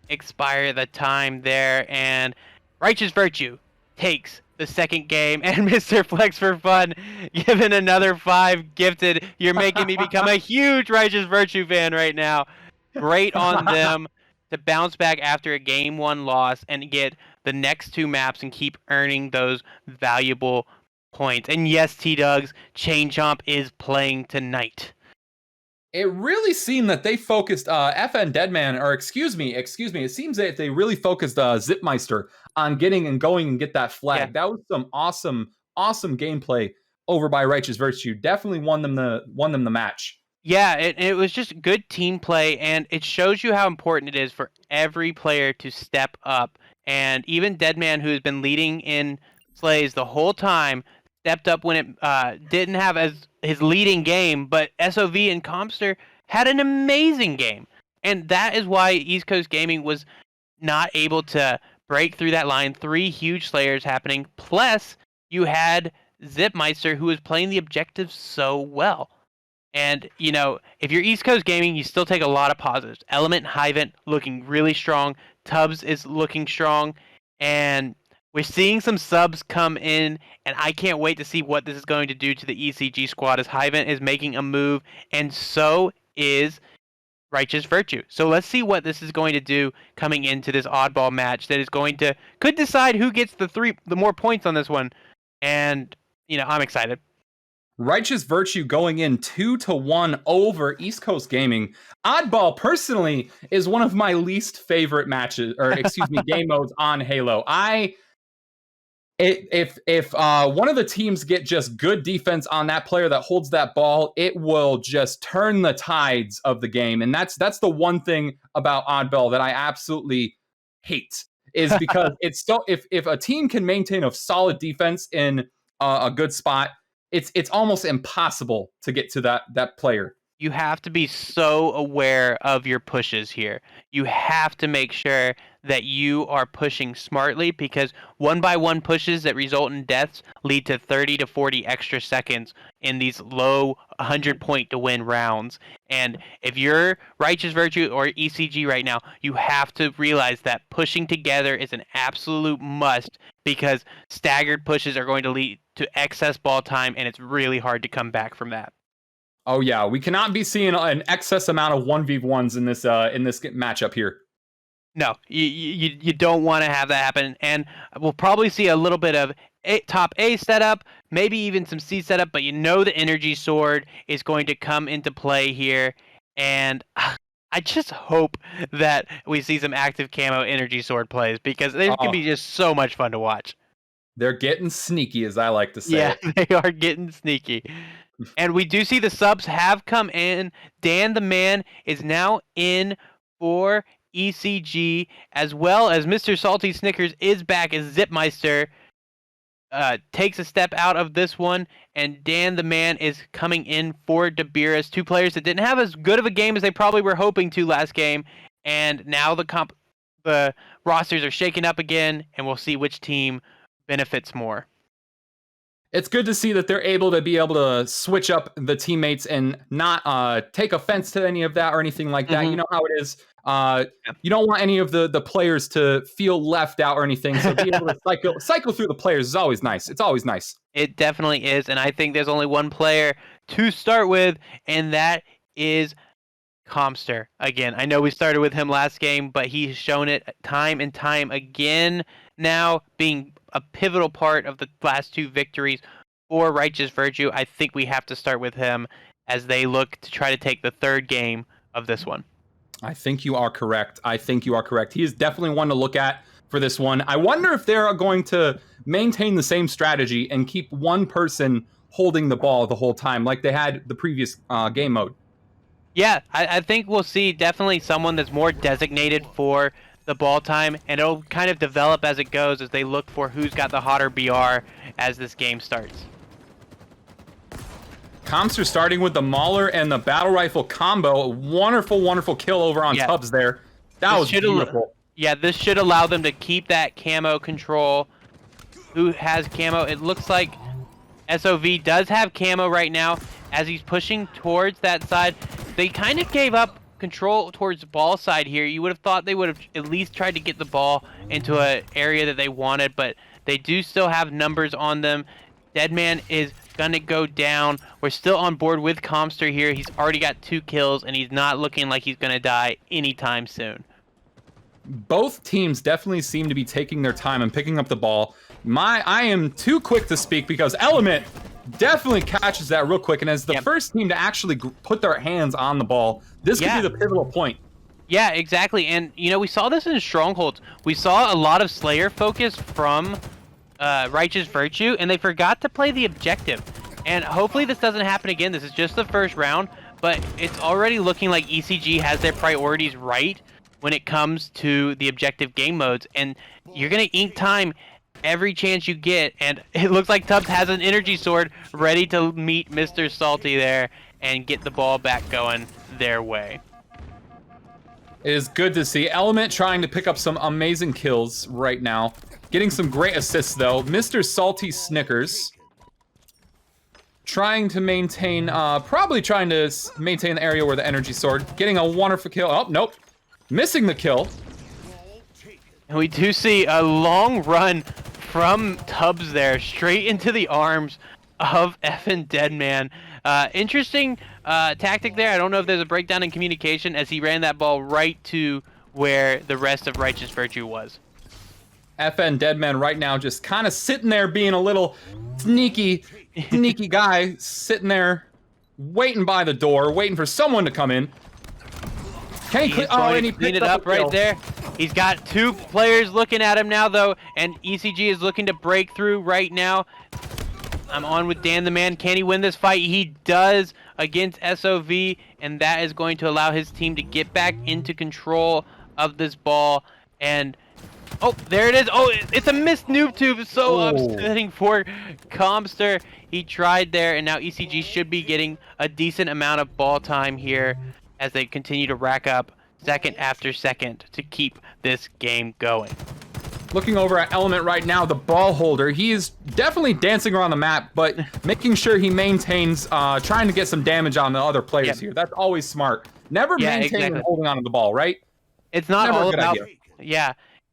expire the time there. And Righteous Virtue takes the second game. And Mr. Flex for Fun, given another 5 gifted. You're making me become a huge Righteous Virtue fan right now. Great on them to bounce back after a Game 1 loss and get the next 2 maps and keep earning those valuable points. And yes, T-Dugs, Chain Chomp is playing tonight. It really seemed that they focused FN Deadman, or excuse me, it seems that they really focused Zipmeister on getting and going and get that flag. Yeah. That was some awesome gameplay over by Righteous Virtue. Definitely won them the match. Yeah, it was just good team play, and it shows you how important it is for every player to step up. And even Deadman, who has been leading in slays the whole time, stepped up when it didn't have as his leading game, but SOV and Comster had an amazing game. And that is why East Coast Gaming was not able to break through that line. 3 huge slayers happening, plus you had Zipmeister, who was playing the objectives so well. And, you know, if you're East Coast Gaming, you still take a lot of positives. Element and Hyvent looking really strong. Tubbs is looking strong. And we're seeing some subs come in, and I can't wait to see what this is going to do to the ECG squad, as Hyvent is making a move, and so is Righteous Virtue. So let's see what this is going to do coming into this oddball match that is could decide who gets the more points on this one. And, you know, I'm excited. Righteous Virtue going in 2-1 over East Coast Gaming. Oddball, personally, is one of my least favorite matches, or excuse me, game modes on Halo. If one of the teams get just good defense on that player that holds that ball, it will just turn the tides of the game. And that's the one thing about Oddball that I absolutely hate, is because it's so if a team can maintain a solid defense in a good spot, it's almost impossible to get to that player. You have to be so aware of your pushes here. You have to make sure that you are pushing smartly, because 1-by-1 pushes that result in deaths lead to 30 to 40 extra seconds in these low 100 point to win rounds. And if you're Righteous Virtue or ECG right now, you have to realize that pushing together is an absolute must, because staggered pushes are going to lead to excess ball time, and it's really hard to come back from that. Oh yeah, we cannot be seeing an excess amount of 1v1s in this matchup here. No, you don't want to have that happen, and we'll probably see a little bit of top A setup, maybe even some C setup, but you know the energy sword is going to come into play here, and I just hope that we see some active camo energy sword plays, because they can be just so much fun to watch. They're getting sneaky, as I like to say. Yeah, they are getting sneaky. And we do see the subs have come in. Dan the Man is now in for ECG, as well as Mr. Salty Snickers is back as Zipmeister takes a step out of this one, and Dan the Man is coming in for Debiras, two players that didn't have as good of a game as they probably were hoping to last game, and now the rosters are shaking up again, and we'll see which team benefits more. It's good to see that they're able to switch up the teammates and not take offense to any of that or anything like that. You know how it is. You don't want any of the players to feel left out or anything. So being able to cycle through the players is always nice. It's always nice. It definitely is. And I think there's only one player to start with, and that is Comster. Again, I know we started with him last game, but he's shown it time and time again now, being a pivotal part of the last two victories for Righteous Virtue. I think we have to start with him as they look to try to take the third game of this one. I think you are correct. He is definitely one to look at for this one. I wonder if they're going to maintain the same strategy and keep one person holding the ball the whole time like they had the previous game mode. Yeah, I think we'll see definitely someone that's more designated for the ball time, and it'll kind of develop as it goes as they look for who's got the hotter BR as this game starts. Comster starting with the Mauler and the battle rifle combo. A wonderful, wonderful kill over on Tubbs there. That was beautiful. Yeah, this should allow them to keep that camo control. Who has camo? It looks like SOV does have camo right now as he's pushing towards that side. They kind of gave up control towards the ball side here. You would have thought they would have at least tried to get the ball into an area that they wanted, but they do still have numbers on them. Deadman is gonna go down. We're still on board with Comster here. He's already got 2 kills, and he's not looking like he's gonna die anytime soon. Both teams definitely seem to be taking their time and picking up the ball. I am too quick to speak because Element definitely catches that real quick, and as the first team to actually put their hands on the ball, this could be the pivotal point. Yeah, exactly. And, you know, we saw this in Strongholds. We saw a lot of Slayer focus from Righteous Virtue, and they forgot to play the objective. And hopefully this doesn't happen again. This is just the first round, but it's already looking like ECG has their priorities right when it comes to the objective game modes. And you're going to ink time every chance you get, and it looks like Tubbs has an energy sword ready to meet Mr. Salty there and get the ball back going their way. It is good to see Element trying to pick up some amazing kills right now. Getting some great assists though. Mr. Salty Snickers trying to maintain, probably trying to maintain the area where the energy sword. Getting a wonderful kill. Oh, nope. Missing the kill. And we do see a long run from Tubbs there, straight into the arms of effing Deadman. Interesting tactic there. I don't know if there's a breakdown in communication as he ran that ball right to where the rest of Righteous Virtue was. FN Deadman right now just kind of sitting there being a little sneaky guy, sitting there waiting by the door, waiting for someone to come in. Can he and he cleaned it up right there. He's got 2 players looking at him now, though, and ECG is looking to break through right now. I'm on with Dan the Man. Can he win this fight? He does against SOV, and that is going to allow his team to get back into control of this ball. And, oh, there it is. Oh, it's a missed noob tube. So upsetting for Comster. He tried there, and now ECG should be getting a decent amount of ball time here as they continue to rack up second after second to keep this game going. Looking over at Element right now, the ball holder, he is definitely dancing around the map, but making sure he maintains, trying to get some damage on the other players here. That's always smart. Never maintain and holding onto the ball, right? It's not all about,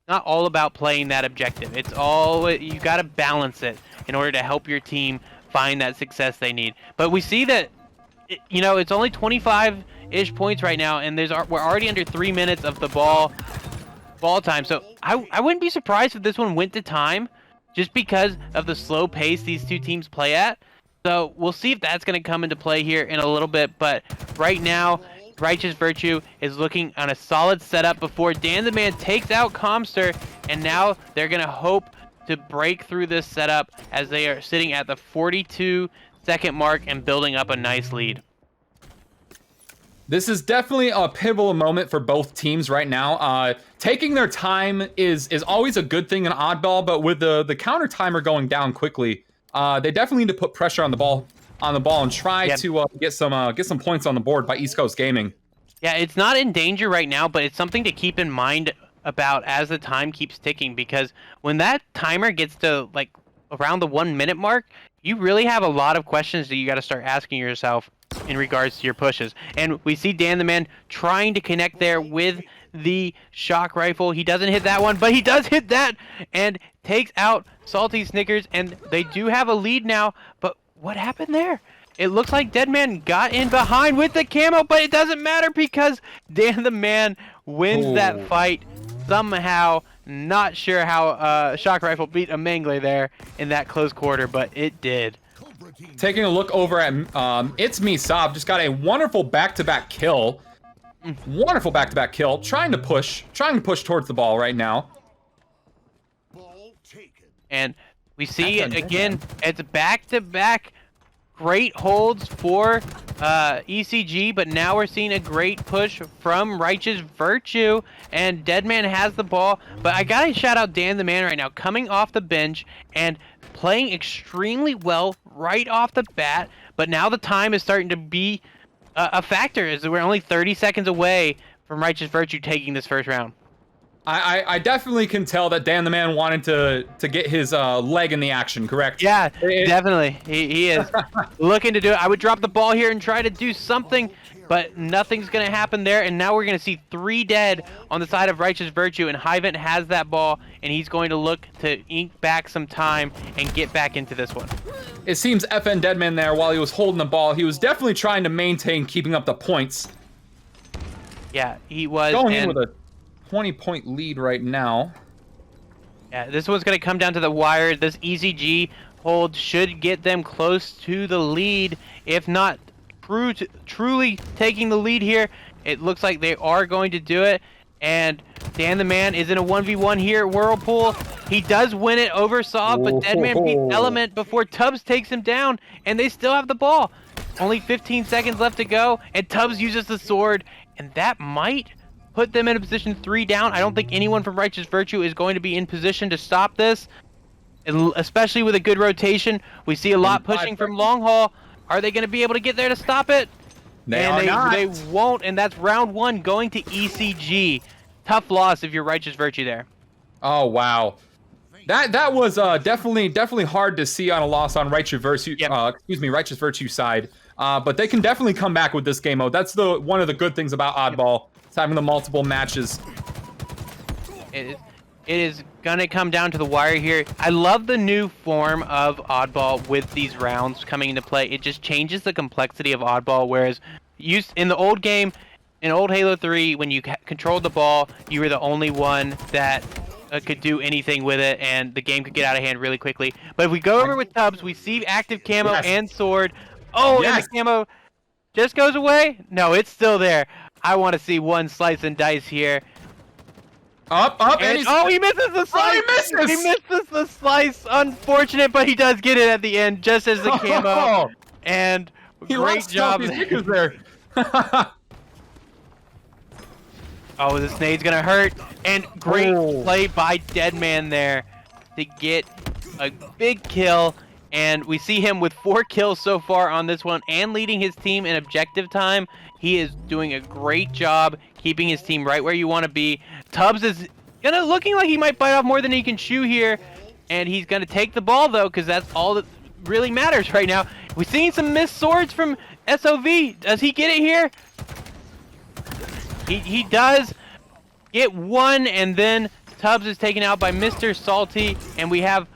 not all about playing that objective. It's all, you got to balance it in order to help your team find that success they need. But we see that, you know, it's only 25-ish points right now, and we're already under 3 minutes of the ball time. So I wouldn't be surprised if this one went to time. just because of the slow pace these two teams play at. So we'll see if that's going to come into play here in a little bit. But right now, Righteous Virtue is looking on a solid setup before Dan the Man takes out Comster. And now they're going to hope to break through this setup as they are sitting at the 42-second mark and building up a nice lead. This is definitely a pivotal moment for both teams right now. Taking their time is always a good thing in Oddball, but with the counter timer going down quickly, they definitely need to put pressure on the ball and try to get some points on the board by East Coast Gaming. Yeah, it's not in danger right now, but it's something to keep in mind about as the time keeps ticking, because when that timer gets to like around the 1 minute mark, you really have a lot of questions that you got to start asking yourself in regards to your pushes. And we see Dan the Man trying to connect there with the shock rifle. He doesn't hit that one, but he does hit that and takes out Salty Snickers, and they do have a lead now. But what happened there? It looks like Deadman got in behind with the camo, but it doesn't matter because Dan the Man wins that fight somehow. Not sure how shock rifle beat a Mangle there in that close quarter, but it did. Taking a look over at It's Me Sob, just got a wonderful back-to-back kill. Wonderful back-to-back kill. Trying to push towards the ball right now. And we see again, it's back-to-back great holds for ECG, but now we're seeing a great push from Righteous Virtue, and Deadman has the ball. But I gotta shout out Dan the Man right now, coming off the bench and playing extremely well right off the bat. But now the time is starting to be a factor, as we're only 30 seconds away from Righteous Virtue taking this first round. I definitely can tell that Dan the Man wanted to get his leg in the action, correct? Yeah, definitely. He is looking to do it. I would drop the ball here and try to do something, but nothing's going to happen there. And now we're going to see 3 dead on the side of Righteous Virtue, and Hyvent has that ball, and he's going to look to ink back some time and get back into this one. It seems FN Deadman there, while he was holding the ball, he was definitely trying to maintain keeping up the points. Yeah, he was. Going in with a 20-point lead right now. Yeah, this one's going to come down to the wire. This ECG hold should get them close to the lead. If not truly taking the lead here, it looks like they are going to do it. And Dan the Man is in a 1v1 here. Whirlpool, he does win it over Saw, but Deadman beats Element before Tubbs takes him down, and they still have the ball. Only 15 seconds left to go, and Tubbs uses the sword, and that might put them in a position 3 down. I don't think anyone from Righteous Virtue is going to be in position to stop this, especially with a good rotation. We see a lot pushing from long haul. Are they going to be able to get there to stop it? They won't, and that's round 1 going to ECG. Tough loss if you're Righteous Virtue there. Oh wow, that was definitely hard to see on a loss on Righteous Virtue. Righteous Virtue side. But they can definitely come back with this game mode. That's one of the good things about Oddball. It's having the multiple matches. It is gonna come down to the wire here. I love the new form of Oddball with these rounds coming into play. It just changes the complexity of Oddball, whereas in the old game, in old Halo 3, when you controlled the ball, you were the only one that could do anything with it, and the game could get out of hand really quickly. But if we go over with Tubbs, we see active camo and sword. Oh, and the camo just goes away? No, it's still there. I want to see one slice and dice here. Up, and he misses the slice! Oh, he misses the slice! Unfortunate, but he does get it at the end, just as the camo. And great job there. Oh, this nade's gonna hurt. And great play by Deadman there to get a big kill. And we see him with 4 kills so far on this one and leading his team in objective time. He is doing a great job keeping his team right where you want to be. Tubbs is looking like he might bite off more than he can chew here. And he's going to take the ball, though, because that's all that really matters right now. We're seeing some missed swords from SOV. Does he get it here? He does get one, and then Tubbs is taken out by Mr. Salty, and we have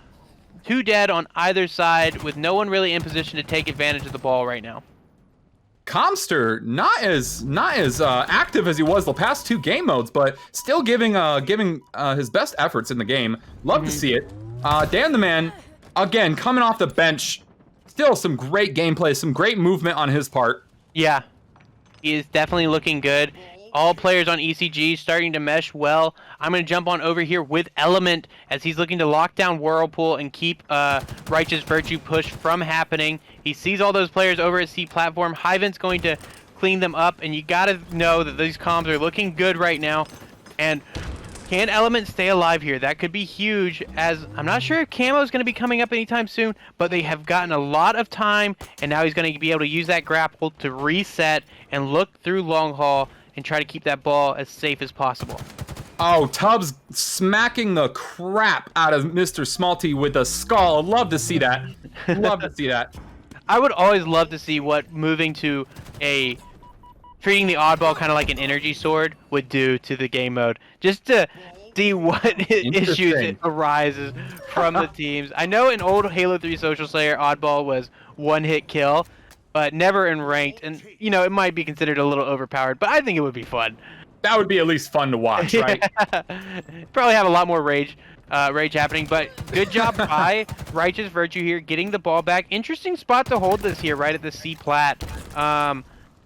2 dead on either side with no one really in position to take advantage of the ball right now. Comster not as active as he was the past 2 game modes, but still giving his best efforts in the game. Love to see it. Dan the Man, again, coming off the bench. Still some great gameplay, some great movement on his part. Yeah, he is definitely looking good. All players on ECG starting to mesh well. I'm going to jump on over here with Element as he's looking to lock down Whirlpool and keep Righteous Virtue push from happening. He sees all those players over at C platform. Hyven's going to clean them up, and you got to know that these comms are looking good right now. And can Element stay alive here? That could be huge, as I'm not sure if Camo is going to be coming up anytime soon, but they have gotten a lot of time, and now he's going to be able to use that grapple to reset and look through long haul and try to keep that ball as safe as possible. Oh, Tubbs smacking the crap out of Mr. Smalty with a skull. Love to see that. Love to see that. I would always love to see what moving to treating the oddball kind of like an energy sword would do to the game mode, just to see what issues arises from the teams. I know in old Halo 3 Social Slayer, oddball was one-hit kill, but never in ranked, and you know, it might be considered a little overpowered, but I think it would be fun. That would be at least fun to watch, right? Probably have a lot more rage happening, but good job by Righteous Virtue here, getting the ball back. Interesting spot to hold this here, right at the C plat.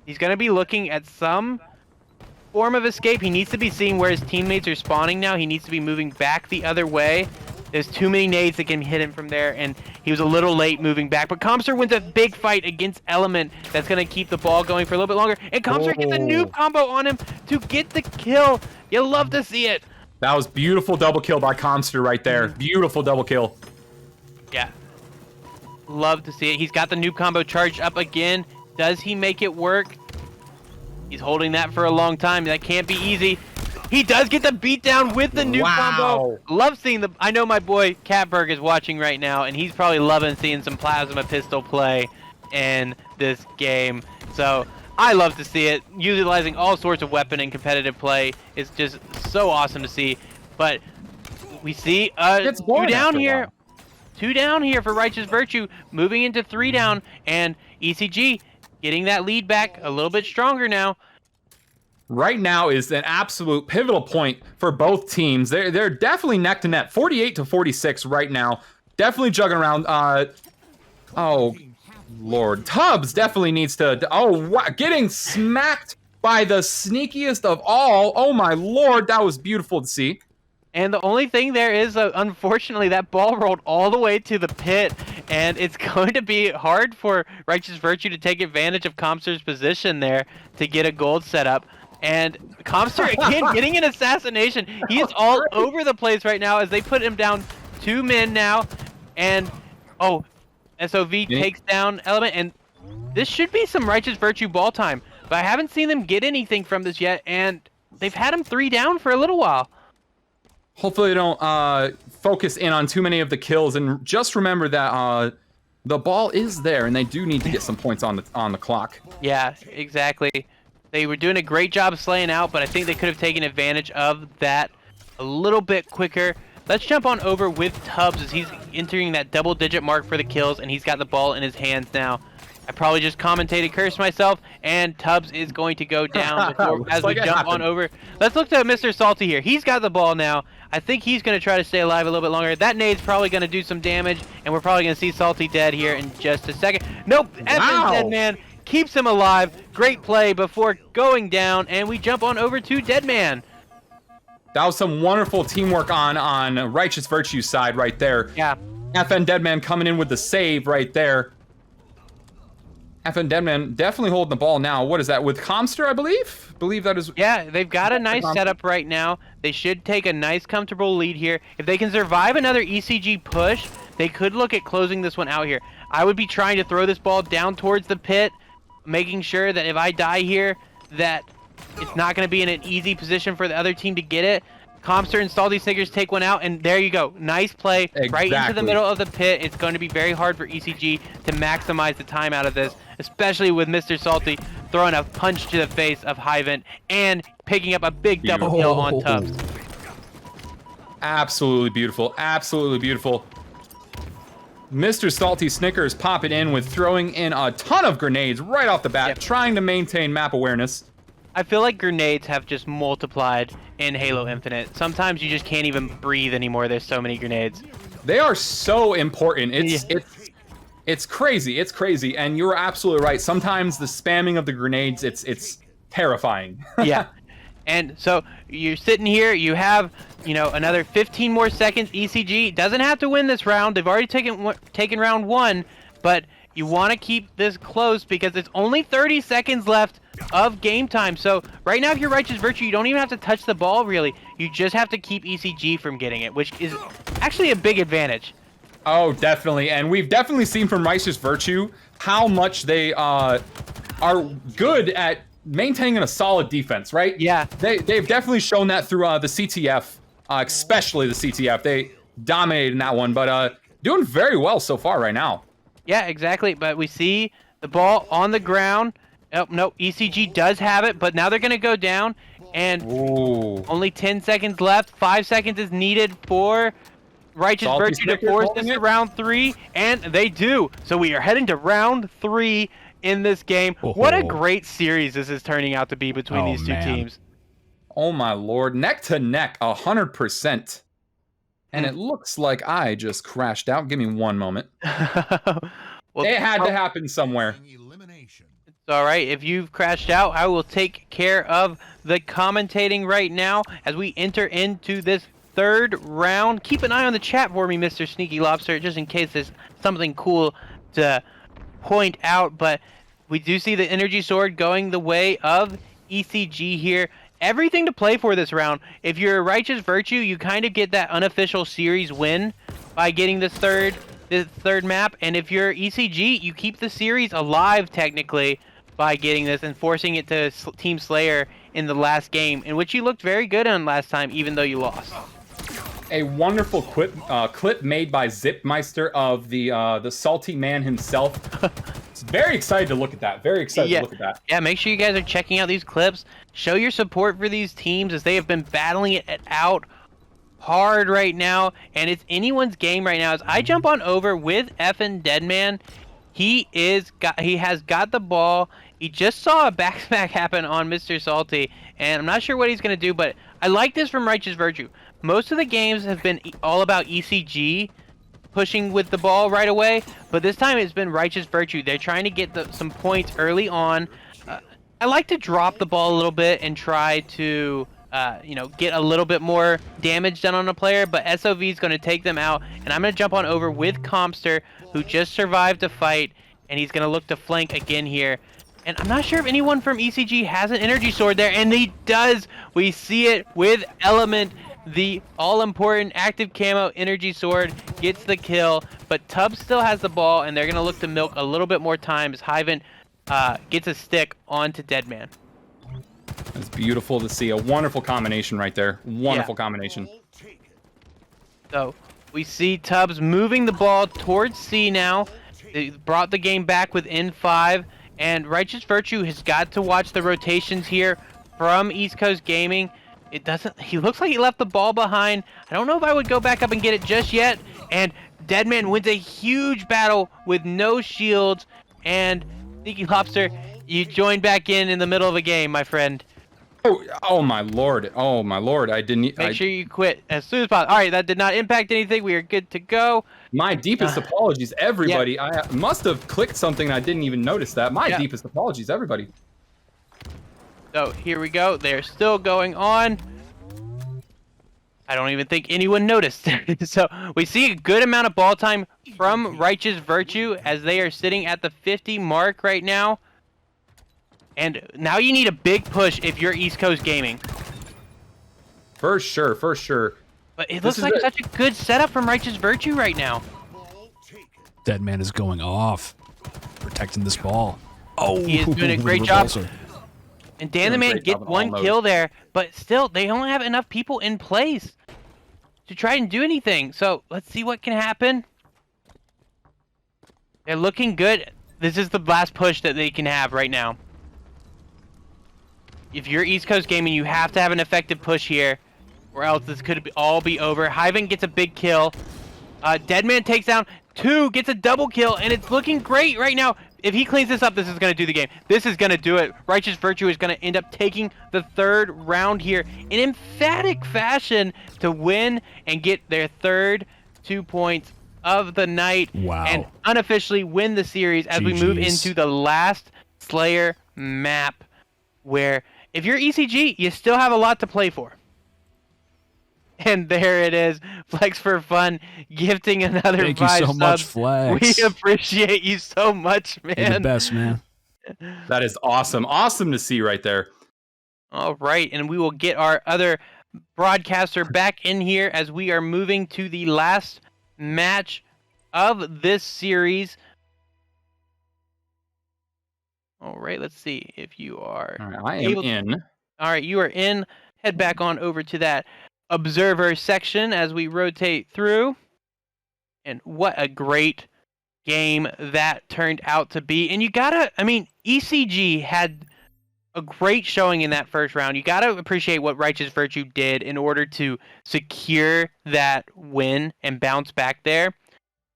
He's going to be looking at some form of escape. He needs to be seeing where his teammates are spawning now. He needs to be moving back the other way. There's too many nades that can hit him from there, and he was a little late moving back. But Comster wins a big fight against Element that's going to keep the ball going for a little bit longer. And Comster gets a noob combo on him to get the kill. You love to see it. That was beautiful double kill by Comster right there. Beautiful double kill. Yeah. Love to see it. He's got the noob combo charged up again. Does he make it work? He's holding that for a long time. That can't be easy. He does get the beatdown with the noob combo. Love seeing the... I know my boy Catberg is watching right now, and he's probably loving seeing some plasma pistol play in this game. So I love to see it. Utilizing all sorts of weapon in competitive play is just so awesome to see. But we see two down here. 2 down here for Righteous Virtue, moving into 3 down, and ECG getting that lead back a little bit stronger now. Right now is an absolute pivotal point for both teams. They're definitely neck to neck, 48-46 right now. Definitely juggling around. Oh, Lord. Tubbs definitely needs to... Oh, wow. Getting smacked by the sneakiest of all. Oh, my Lord. That was beautiful to see. And the only thing there is, unfortunately, that ball rolled all the way to the pit, and it's going to be hard for Righteous Virtue to take advantage of Comster's position there to get a gold setup. And Comster, again, getting an assassination. He's all over the place right now as they put him down 2 men now. And, oh, SOV takes down Element, and this should be some Righteous Virtue ball time. But I haven't seen them get anything from this yet, and they've had him 3 down for a little while. Hopefully they don't focus in on too many of the kills, and just remember that the ball is there, and they do need to get some points on the clock. Yeah, exactly. They were doing a great job slaying out, but I think they could have taken advantage of that a little bit quicker. Let's jump on over with Tubbs as he's entering that double-digit mark for the kills, and he's got the ball in his hands now. I probably just commentated, cursed myself, and Tubbs is going to go down as we jump on over. Let's look to Mr. Salty here. He's got the ball now. I think he's going to try to stay alive a little bit longer. That nade's probably going to do some damage, and we're probably going to see Salty dead here in just a second. Nope, Evan's dead man keeps him alive. Great play before going down, and we jump on over to Deadman. That was some wonderful teamwork on Righteous Virtue's side right there. Yeah. FN Deadman coming in with the save right there. FN Deadman definitely holding the ball now. What is that, with Comster, I believe? Believe that is... Yeah, they've got a nice setup right now. They should take a nice, comfortable lead here. If they can survive another ECG push, they could look at closing this one out here. I would be trying to throw this ball down towards the pit, making sure that if I die here, that it's not going to be in an easy position for the other team to get it. Comster and Salty Snickers take one out, and there you go. Nice play right into the middle of the pit. It's going to be very hard for ECG to maximize the time out of this, especially with Mr. Salty throwing a punch to the face of Hyven and picking up a big double kill on Tubbs. Absolutely beautiful. Absolutely beautiful. Mr. Salty Snickers popping in with throwing in a ton of grenades right off the bat, trying to maintain map awareness. I feel like grenades have just multiplied in Halo Infinite. Sometimes you just can't even breathe anymore. There's so many grenades. They are so important. It's crazy. It's crazy. And you're absolutely right. Sometimes the spamming of the grenades, it's terrifying. Yeah. And so you're sitting here, you have, another 15 more seconds. ECG doesn't have to win this round. They've already taken round 1, but you want to keep this close because it's only 30 seconds left of game time. So right now, if you're Righteous Virtue, you don't even have to touch the ball, really. You just have to keep ECG from getting it, which is actually a big advantage. Oh, definitely. And we've definitely seen from Righteous Virtue how much they are good at maintaining a solid defense, right? Yeah. They've definitely shown that through the CTF, especially the CTF. They dominated in that one, but doing very well so far right now. Yeah, exactly. But we see the ball on the ground. Oh, no, ECG does have it, but now they're going to go down. And only 10 seconds left. 5 seconds is needed for Righteous Virtue to force this to round 3, and they do. So we are heading to round 3 in this game. What a great series this is turning out to be between these two teams. Oh my lord, neck to neck, 100%. And it looks like I just crashed out. Give me one moment. Well, it had to happen somewhere. It's all right. If you've crashed out, I will take care of the commentating right now as we enter into this 3rd round. Keep an eye on the chat for me, Mr. Sneaky Lobster, just in case there's something cool to point out. But we do see the Energy Sword going the way of ECG here. Everything to play for this round. If you're a Righteous Virtue, you kind of get that unofficial series win by getting this third map. And if you're ECG, you keep the series alive technically by getting this and forcing it to Team Slayer in the last game, in which you looked very good on last time, even though you lost. A wonderful clip made by Zipmeister of the salty man himself. Very excited to look at that. Very excited to look at that. Yeah, make sure you guys are checking out these clips. Show your support for these teams as they have been battling it out hard right now. And it's anyone's game right now. As I jump on over with effing Deadman, he has got the ball. He just saw a backsmack happen on Mr. Salty, and I'm not sure what he's going to do, but I like this from Righteous Virtue. Most of the games have been all about ECG pushing with the ball right away, but this time it's been Righteous Virtue. They're trying to get some points early on. I like to drop the ball a little bit and try to get a little bit more damage done on a player, but SOV is going to take them out, and I'm going to jump on over with Compster, who just survived a fight, and he's going to look to flank again here. And I'm not sure if anyone from ECG has an Energy Sword there, and he does. We see it with Element. The all-important active camo Energy Sword gets the kill, but Tubbs still has the ball, and they're going to look to milk a little bit more time as Hyven gets a stick onto Deadman. It's beautiful to see. A wonderful combination right there. Wonderful combination. So we see Tubbs moving the ball towards C now. They brought the game back within 5, and Righteous Virtue has got to watch the rotations here from East Coast Gaming. He looks like he left the ball behind. I don't know if I would go back up and get it just yet. And Deadman wins a huge battle with no shields. And Sneaky Lobster, you joined back in the middle of a game, my friend. Oh my lord. Oh my lord. I didn't. Make sure you quit as soon as possible. All right, that did not impact anything. We are good to go. My deepest apologies, everybody. I must have clicked something and I didn't even notice that. My deepest apologies, everybody. So here we go. They're still going on. I don't even think anyone noticed. So we see a good amount of ball time from Righteous Virtue as they are sitting at the 50 mark right now. And now you need a big push if you're East Coast Gaming. For sure, for sure. But it looks like such a good setup from Righteous Virtue right now. Deadman is going off, protecting this ball. Oh, he is doing a great job. And Dan the Man gets one kill there, but still, they only have enough people in place to try and do anything. So let's see what can happen. They're looking good. This is the last push that they can have right now. If you're East Coast Gaming, you have to have an effective push here, or else this could all be over. Hyven gets a big kill. Deadman takes down 2, gets a double kill, and it's looking great right now. If he cleans this up, this is going to do the game. This is going to do it. Righteous Virtue is going to end up taking the 3rd round here in emphatic fashion to win and get their 3rd last 2 points of the night. Wow. And unofficially win the series as we move into the last Slayer map, where if you're ECG, you still have a lot to play for. And there it is, Flex for Fun, gifting another Thank 5 you so subs. much, Flex. We appreciate you so much, man. You're the best, man. That is awesome. Awesome to see right there. All right, and we will get our other broadcaster back in here as we are moving to the last match of this series. All right, let's see if you are. All right, I am in. All right, you are in. Head back on over to that observer section as we rotate through. And what a great game that turned out to be. And you gotta, I mean, ECG had a great showing in that first round. You gotta appreciate what Righteous Virtue did in order to secure that win and bounce back there.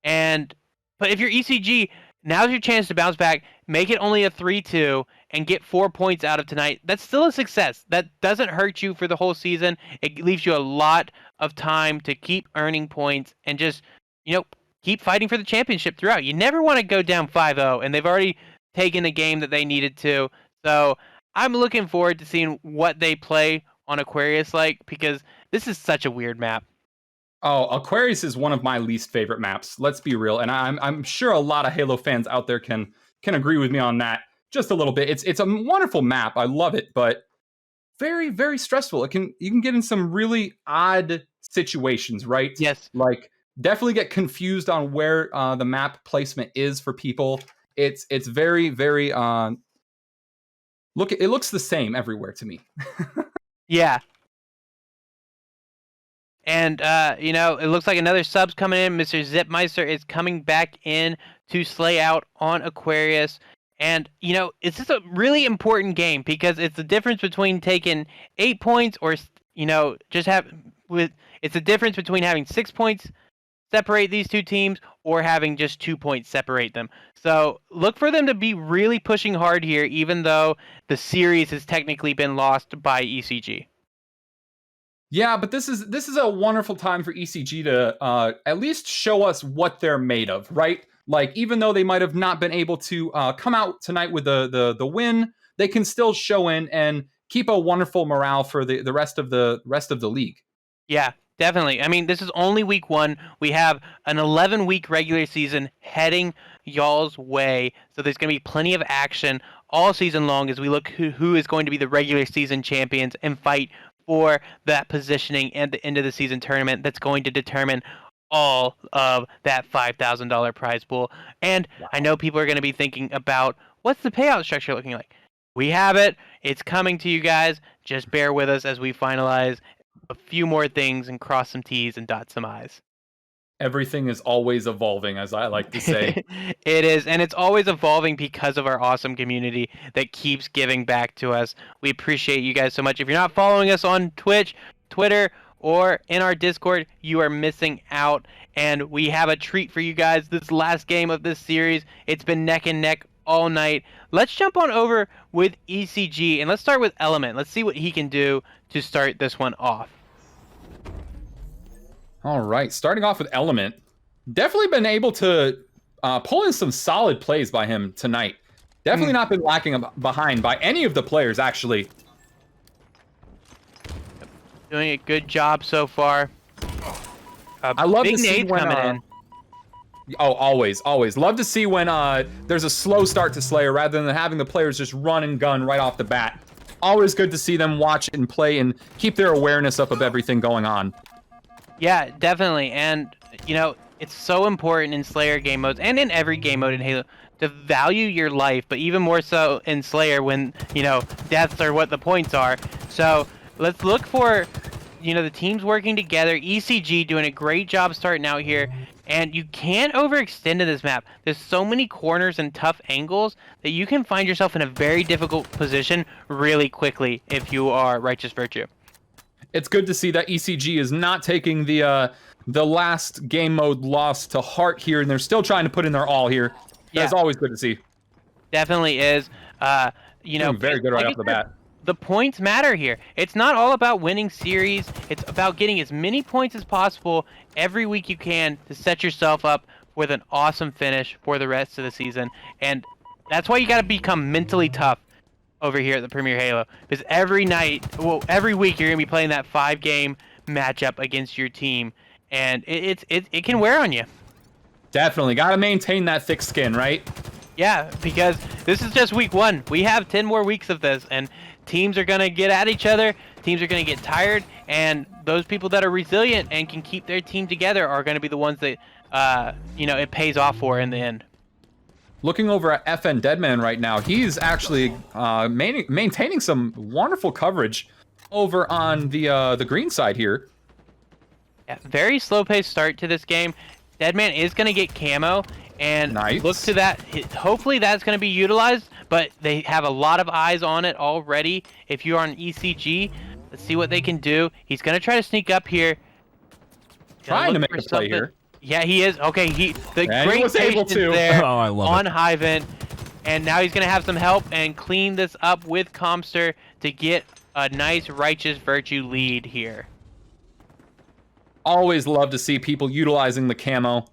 But if you're ECG, now's your chance to bounce back, make it only a 3-2, and get 4 points out of tonight. That's still a success. That doesn't hurt you for the whole season. It leaves you a lot of time to keep earning points and just, keep fighting for the championship throughout. You never want to go down 5-0, and they've already taken a game that they needed to. So I'm looking forward to seeing what they play on Aquarius because this is such a weird map. Oh, Aquarius is one of my least favorite maps. Let's be real, and I'm sure a lot of Halo fans out there can agree with me on that just a little bit. It's a wonderful map. I love it, but very, very stressful. You can get in some really odd situations, right? Yes. Like definitely get confused on where the map placement is for people. It's very, very it looks the same everywhere to me. Yeah. And, it looks like another sub's coming in. Mr. Zipmeister is coming back in to slay out on Aquarius. And, it's just a really important game because it's the difference between taking 8 points or, it's the difference between having 6 points separate these two teams or having just 2 points separate them. So look for them to be really pushing hard here, even though the series has technically been lost by ECG. Yeah, but this is a wonderful time for ECG to at least show us what they're made of, right? Like, even though they might have not been able to come out tonight with the win, they can still show in and keep a wonderful morale for the rest of the league. Yeah, definitely. I mean, this is only week 1. We have an 11-week regular season heading y'all's way, so there's going to be plenty of action all season long as we look who is going to be the regular season champions and fight for that positioning at the end of the season tournament that's going to determine all of that $5,000 prize pool. And wow. I know people are going to be thinking about what's the payout structure looking like. We have it. It's coming to you guys. Just bear with us as we finalize a few more things and cross some T's and dot some I's. Everything is always evolving, as I like to say. It is, and it's always evolving because of our awesome community that keeps giving back to us. We appreciate you guys so much. If you're not following us on Twitch, Twitter, or in our Discord, you are missing out, and we have a treat for you guys this last game of this series. It's been neck and neck all night. Let's jump on over with ECG, and let's start with Element. Let's see what he can do to start this one off. All right, starting off with Element. Definitely been able to pull in some solid plays by him tonight. Definitely not been lacking behind by any of the players, actually. Doing a good job so far. I love big to see nade when, coming in. Oh, always. Love to see when there's a slow start to Slayer rather than having the players just run and gun right off the bat. Always good to see them watch and play and keep their awareness up of everything going on. Yeah, definitely. And, it's so important in Slayer game modes and in every game mode in Halo to value your life, but even more so in Slayer when, deaths are what the points are. So let's look for, the teams working together. ECG doing a great job starting out here. And you can't overextend in this map. There's so many corners and tough angles that you can find yourself in a very difficult position really quickly if you are Righteous Virtue. It's good to see that ECG is not taking the last game mode loss to heart here, and they're still trying to put in their all here. That's always good to see. Definitely is. Very good right off the bat. the points matter here. It's not all about winning series. It's about getting as many points as possible every week you can to set yourself up with an awesome finish for the rest of the season. And that's why you got to become mentally tough over here at the Premier Halo. Because every week you're going to be playing that 5-game matchup against your team. And it can wear on you. Definitely. Got to maintain that thick skin, right? Yeah, because this is just week 1. We have 10 more weeks of this, and teams are going to get at each other. Teams are going to get tired, and those people that are resilient and can keep their team together are going to be the ones that, it pays off for in the end. Looking over at FN Deadman right now, he's actually maintaining some wonderful coverage over on the green side here. Yeah, very slow-paced start to this game. Deadman is going to get camo, and nice. Look to that. Hopefully that's going to be utilized, but they have a lot of eyes on it already. If you're on ECG, let's see what they can do. He's going to try to sneak up here. Trying to make a play here. Yeah, he is. Okay, the and great he was able to. there oh, I love on it. Hyvent, and now he's going to have some help and clean this up with Comster to get a nice Righteous Virtue lead here. Always love to see people utilizing the camo.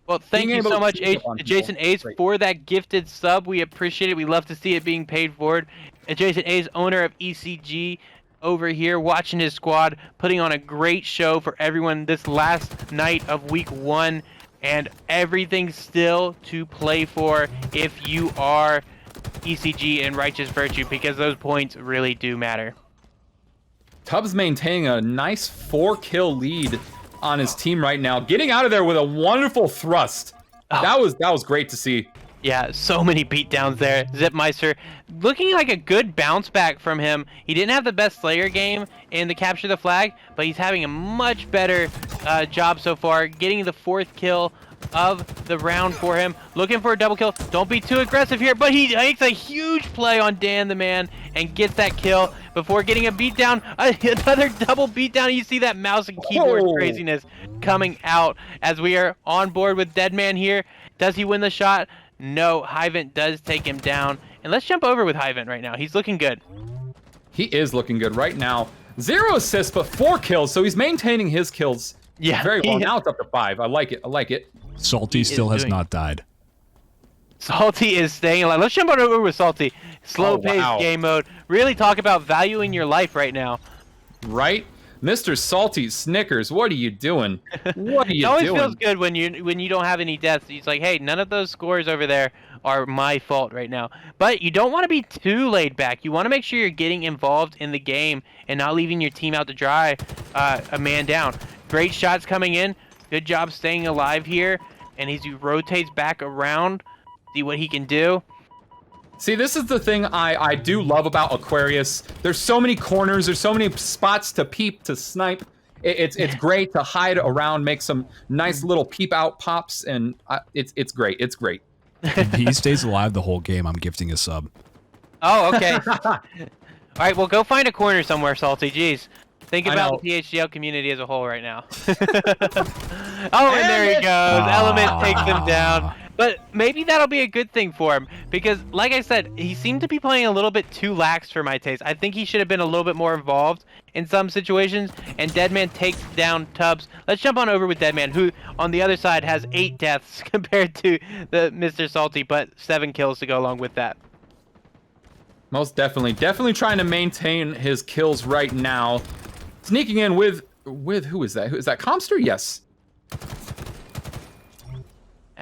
Well, thank you so much, Jason Ace, for that gifted sub. We appreciate it. We love to see it being paid forward. Jason Ace, owner of ECG, over here watching his squad, putting on a great show for everyone this last night of week 1, and everything still to play for if you are ECG and Righteous Virtue, because those points really do matter. Tubbs maintaining a nice 4-kill lead on his team right now, getting out of there with a wonderful thrust. Oh. That was great to see. Yeah, so many beatdowns there. Zipmeister looking like a good bounce back from him. He didn't have the best Slayer game in the Capture the Flag, but he's having a much better job so far, getting the 4th kill of the round for him. Looking for a double kill. Don't be too aggressive here, but he makes a huge play on Dan the Man and gets that kill before getting a beatdown. Another double beatdown. You see that mouse and keyboard craziness coming out as we are on board with Deadman here. Does he win the shot? No, Hyvent does take him down. And let's jump over with Hyvent right now. He's looking good. He is looking good right now. 0 assists, but 4 kills, so he's maintaining his kills very well. Now it's up to 5. I like it. I like it. Salty still has not died. Salty is staying alive. Let's jump on over with Salty. Slow-paced game mode. Really talk about valuing your life right now. Right? Mr. Salty Snickers, what are you doing? What are you doing? It always feels good when you don't have any deaths. He's like, hey, none of those scores over there are my fault right now. But you don't want to be too laid back. You want to make sure you're getting involved in the game and not leaving your team out to dry, a man down. Great shots coming in. Good job staying alive here. And as he rotates back around, see what he can do. See, this is the thing I do love about Aquarius. There's so many corners, there's so many spots to peep, to snipe. It's great to hide around, make some nice little peep out pops, and it's great. It's great. If he stays alive the whole game, I'm gifting a sub. Oh, okay. All right, well, go find a corner somewhere, Salty. Jeez. Think about the PHGL community as a whole right now. Oh, and there he goes. Element takes him down. But maybe that'll be a good thing for him, because, like I said, he seemed to be playing a little bit too lax for my taste. I think he should have been a little bit more involved in some situations, and Deadman takes down Tubbs. Let's jump on over with Deadman, who, on the other side, has 8 deaths compared to the Mr. Salty, but 7 kills to go along with that. Most definitely. Definitely trying to maintain his kills right now. Sneaking in with who is that? Who is that? Comster? Yes.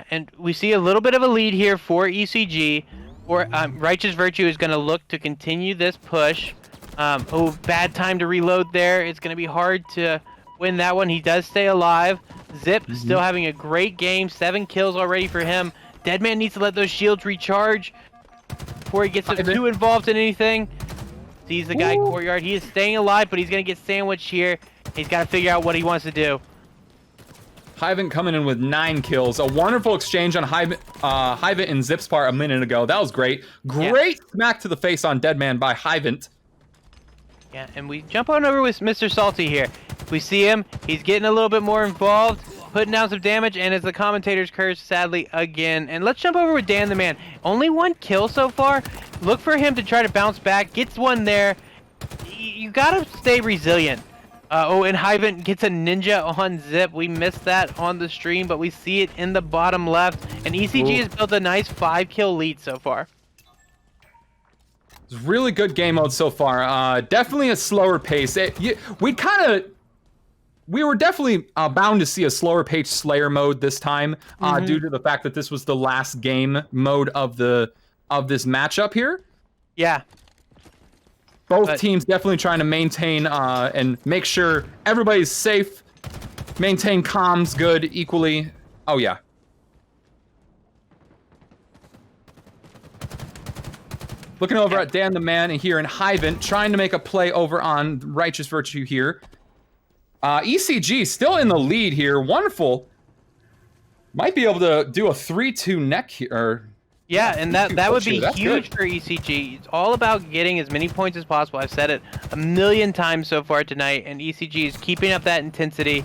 And we see a little bit of a lead here for ECG. Righteous Virtue is going to look to continue this push. Oh, bad time to reload there. It's going to be hard to win that one. He does stay alive. Zip still having a great game. 7 kills already for him. Deadman needs to let those shields recharge before he gets too involved in anything. Sees the guy courtyard. He is staying alive, but he's going to get sandwiched here. He's got to figure out what he wants to do. Hyvent coming in with 9 kills. A wonderful exchange on Hyvent and Zip's part a minute ago. That was great. Great smack to the face on Deadman by Hyvent. Yeah, and we jump on over with Mr. Salty here. We see him. He's getting a little bit more involved. putting down some damage, and it's the commentator's curse, sadly, again. And let's jump over with Dan the Man. Only 1 kill so far. Look for him to try to bounce back. Gets one there. You gotta stay resilient. Oh, and Hyven gets a ninja on Zip. We missed that on the stream, but we see it in the bottom left. And ECG has built a nice 5-kill lead so far. It's really good game mode so far. Definitely a slower pace. We were definitely bound to see a slower pace Slayer mode this time, due to the fact that this was the last game mode of this matchup here. Yeah. Both teams definitely trying to maintain and make sure everybody's safe, maintain comms good equally. Oh, yeah. Looking over at Dan the Man and here in Hyven, trying to make a play over on Righteous Virtue here. ECG still in the lead here. Wonderful. Might be able to do a 3-2 neck here. Yeah, and that would be huge for ECG. It's all about getting as many points as possible. I've said it a million times so far tonight, and ECG is keeping up that intensity.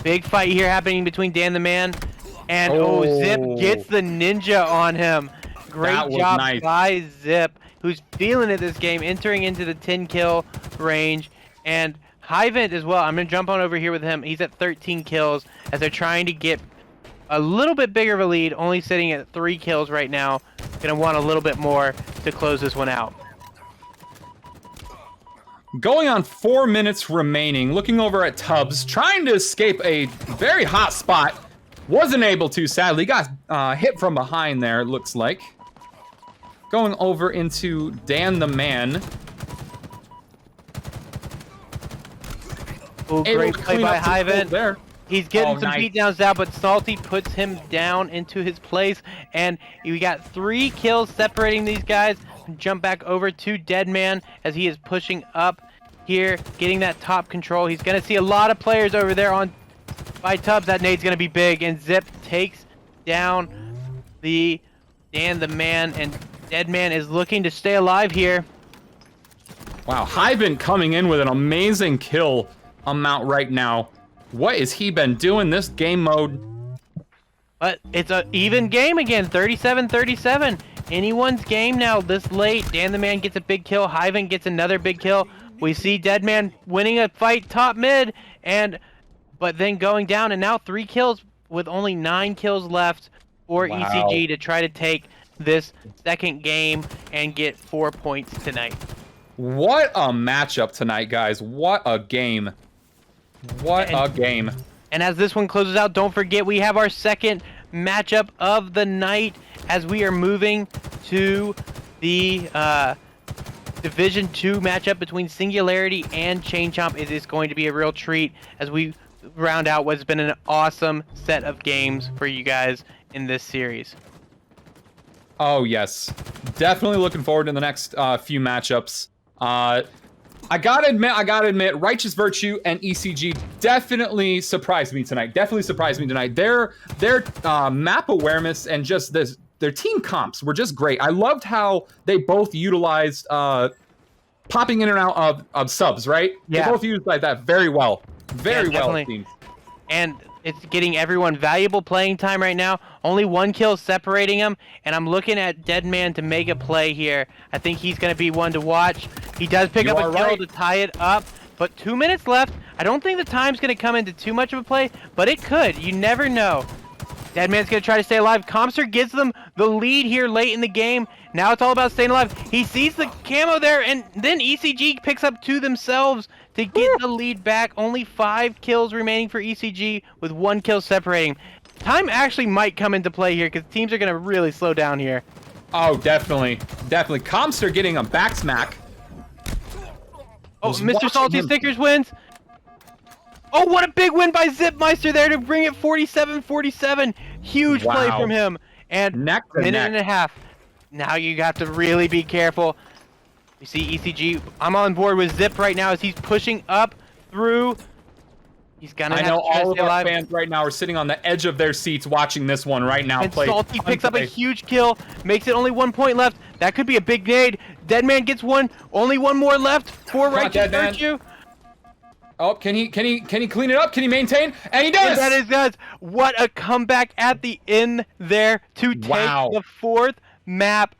Big fight here happening between Dan the Man and Zip gets the ninja on him. Great job by Zip, who's feeling it this game, entering into the 10-kill range. And Hyvent as well. I'm going to jump on over here with him. He's at 13 kills as they're trying to get a little bit bigger of a lead, only sitting at 3 kills right now. Gonna want a little bit more to close this one out. Going on 4 minutes remaining, looking over at Tubbs, trying to escape a very hot spot. Wasn't able to, sadly. Got hit from behind there, it looks like. Going over into Dan the Man. Oh, great play by Hyven there. He's getting some beatdowns down, but Salty puts him down into his place. And we got 3 kills separating these guys. Jump back over to Deadman as he is pushing up here, getting that top control. He's going to see a lot of players over there by Tubbs. That nade's going to be big. And Zip takes down the Dan the Man. And Deadman is looking to stay alive here. Wow, Hyven coming in with an amazing kill amount right now. What has he been doing this game mode? But it's an even game again, 37-37. Anyone's game now this late. Dan the Man gets a big kill. Hyven gets another big kill. We see Deadman winning a fight top mid, but then going down, and now 3 kills with only 9 kills left for ECG to try to take this second game and get 4 points tonight. What a matchup tonight, guys. What a game. What a game. And as this one closes out, don't forget we have our second matchup of the night as we are moving to the Division 2 matchup between Singularity and Chain Chomp. It is going to be a real treat as we round out what's been an awesome set of games for you guys in this series. Oh, yes. Definitely looking forward to the next few matchups. I gotta admit, Righteous Virtue and ECG definitely surprised me tonight. Their map awareness and just their team comps were just great. I loved how they both utilized popping in and out of subs, right? Yeah. They both used like that very well. Very well, it seems. And it's getting everyone valuable playing time right now. Only 1 kill separating them, and I'm looking at Deadman to make a play here. I think he's going to be one to watch. He does pick up a kill to tie it up, but 2 minutes left. I don't think the time's going to come into too much of a play, but it could. You never know. Deadman's going to try to stay alive. Comster gives them the lead here late in the game. Now it's all about staying alive. He sees the camo there, and then ECG picks up 2 themselves to get the lead back. Only 5 kills remaining for ECG with 1 kill separating. Time actually might come into play here because teams are going to really slow down here. Oh, definitely. Definitely. Comster getting a back smack. Oh, Mr. Salty Stickers wins. Oh, what a big win by Zipmeister there to bring it 47-47. Huge play from him. And neck to minute and a half. Now you got to really be careful. You see ECG. I'm on board with Zip right now as he's pushing up through. He's gonna have to try to stay alive. I know all of our fans right now are sitting on the edge of their seats watching this one right now. And Salty picks up a huge kill, makes it only 1 point left. That could be a big nade. Deadman gets one. Only 1 more left for Righteous Virtue. Oh, can he clean it up? Can he maintain? And he does! And that does. What a comeback at the end there to take the 4th map.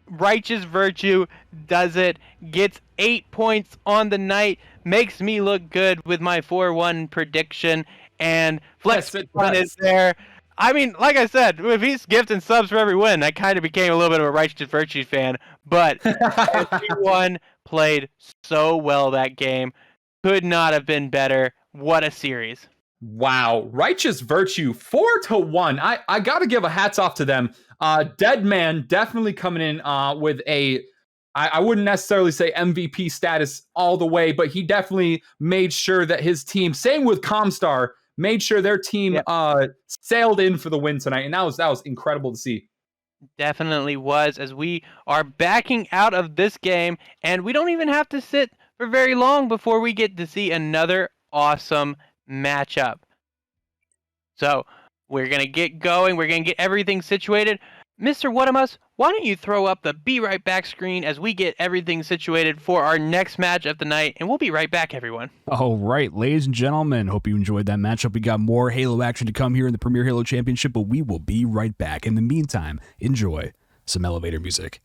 Righteous Virtue does it, gets 8 points on the night, makes me look good with my 4-1 prediction, and Flex is there. I mean, like I said, if he's gifting subs for every win, I kind of became a little bit of a Righteous Virtue fan, but everyone played so well that game. Could not have been better. What a series. Wow. Righteous Virtue, 4-1. I got to give a hats off to them. Deadman definitely coming in with I wouldn't necessarily say MVP status all the way, but he definitely made sure that his team, same with Comstar, made sure their team sailed in for the win tonight. And that was incredible to see. Definitely was, as we are backing out of this game, and we don't even have to sit for very long before we get to see another awesome matchup. So we're going to get going. We're going to get everything situated. Mr. Whatamus, why don't you throw up the Be Right Back screen as we get everything situated for our next match of the night, and we'll be right back, everyone. All right, ladies and gentlemen, hope you enjoyed that matchup. We got more Halo action to come here in the Premier Halo Championship, but we will be right back. In the meantime, enjoy some elevator music.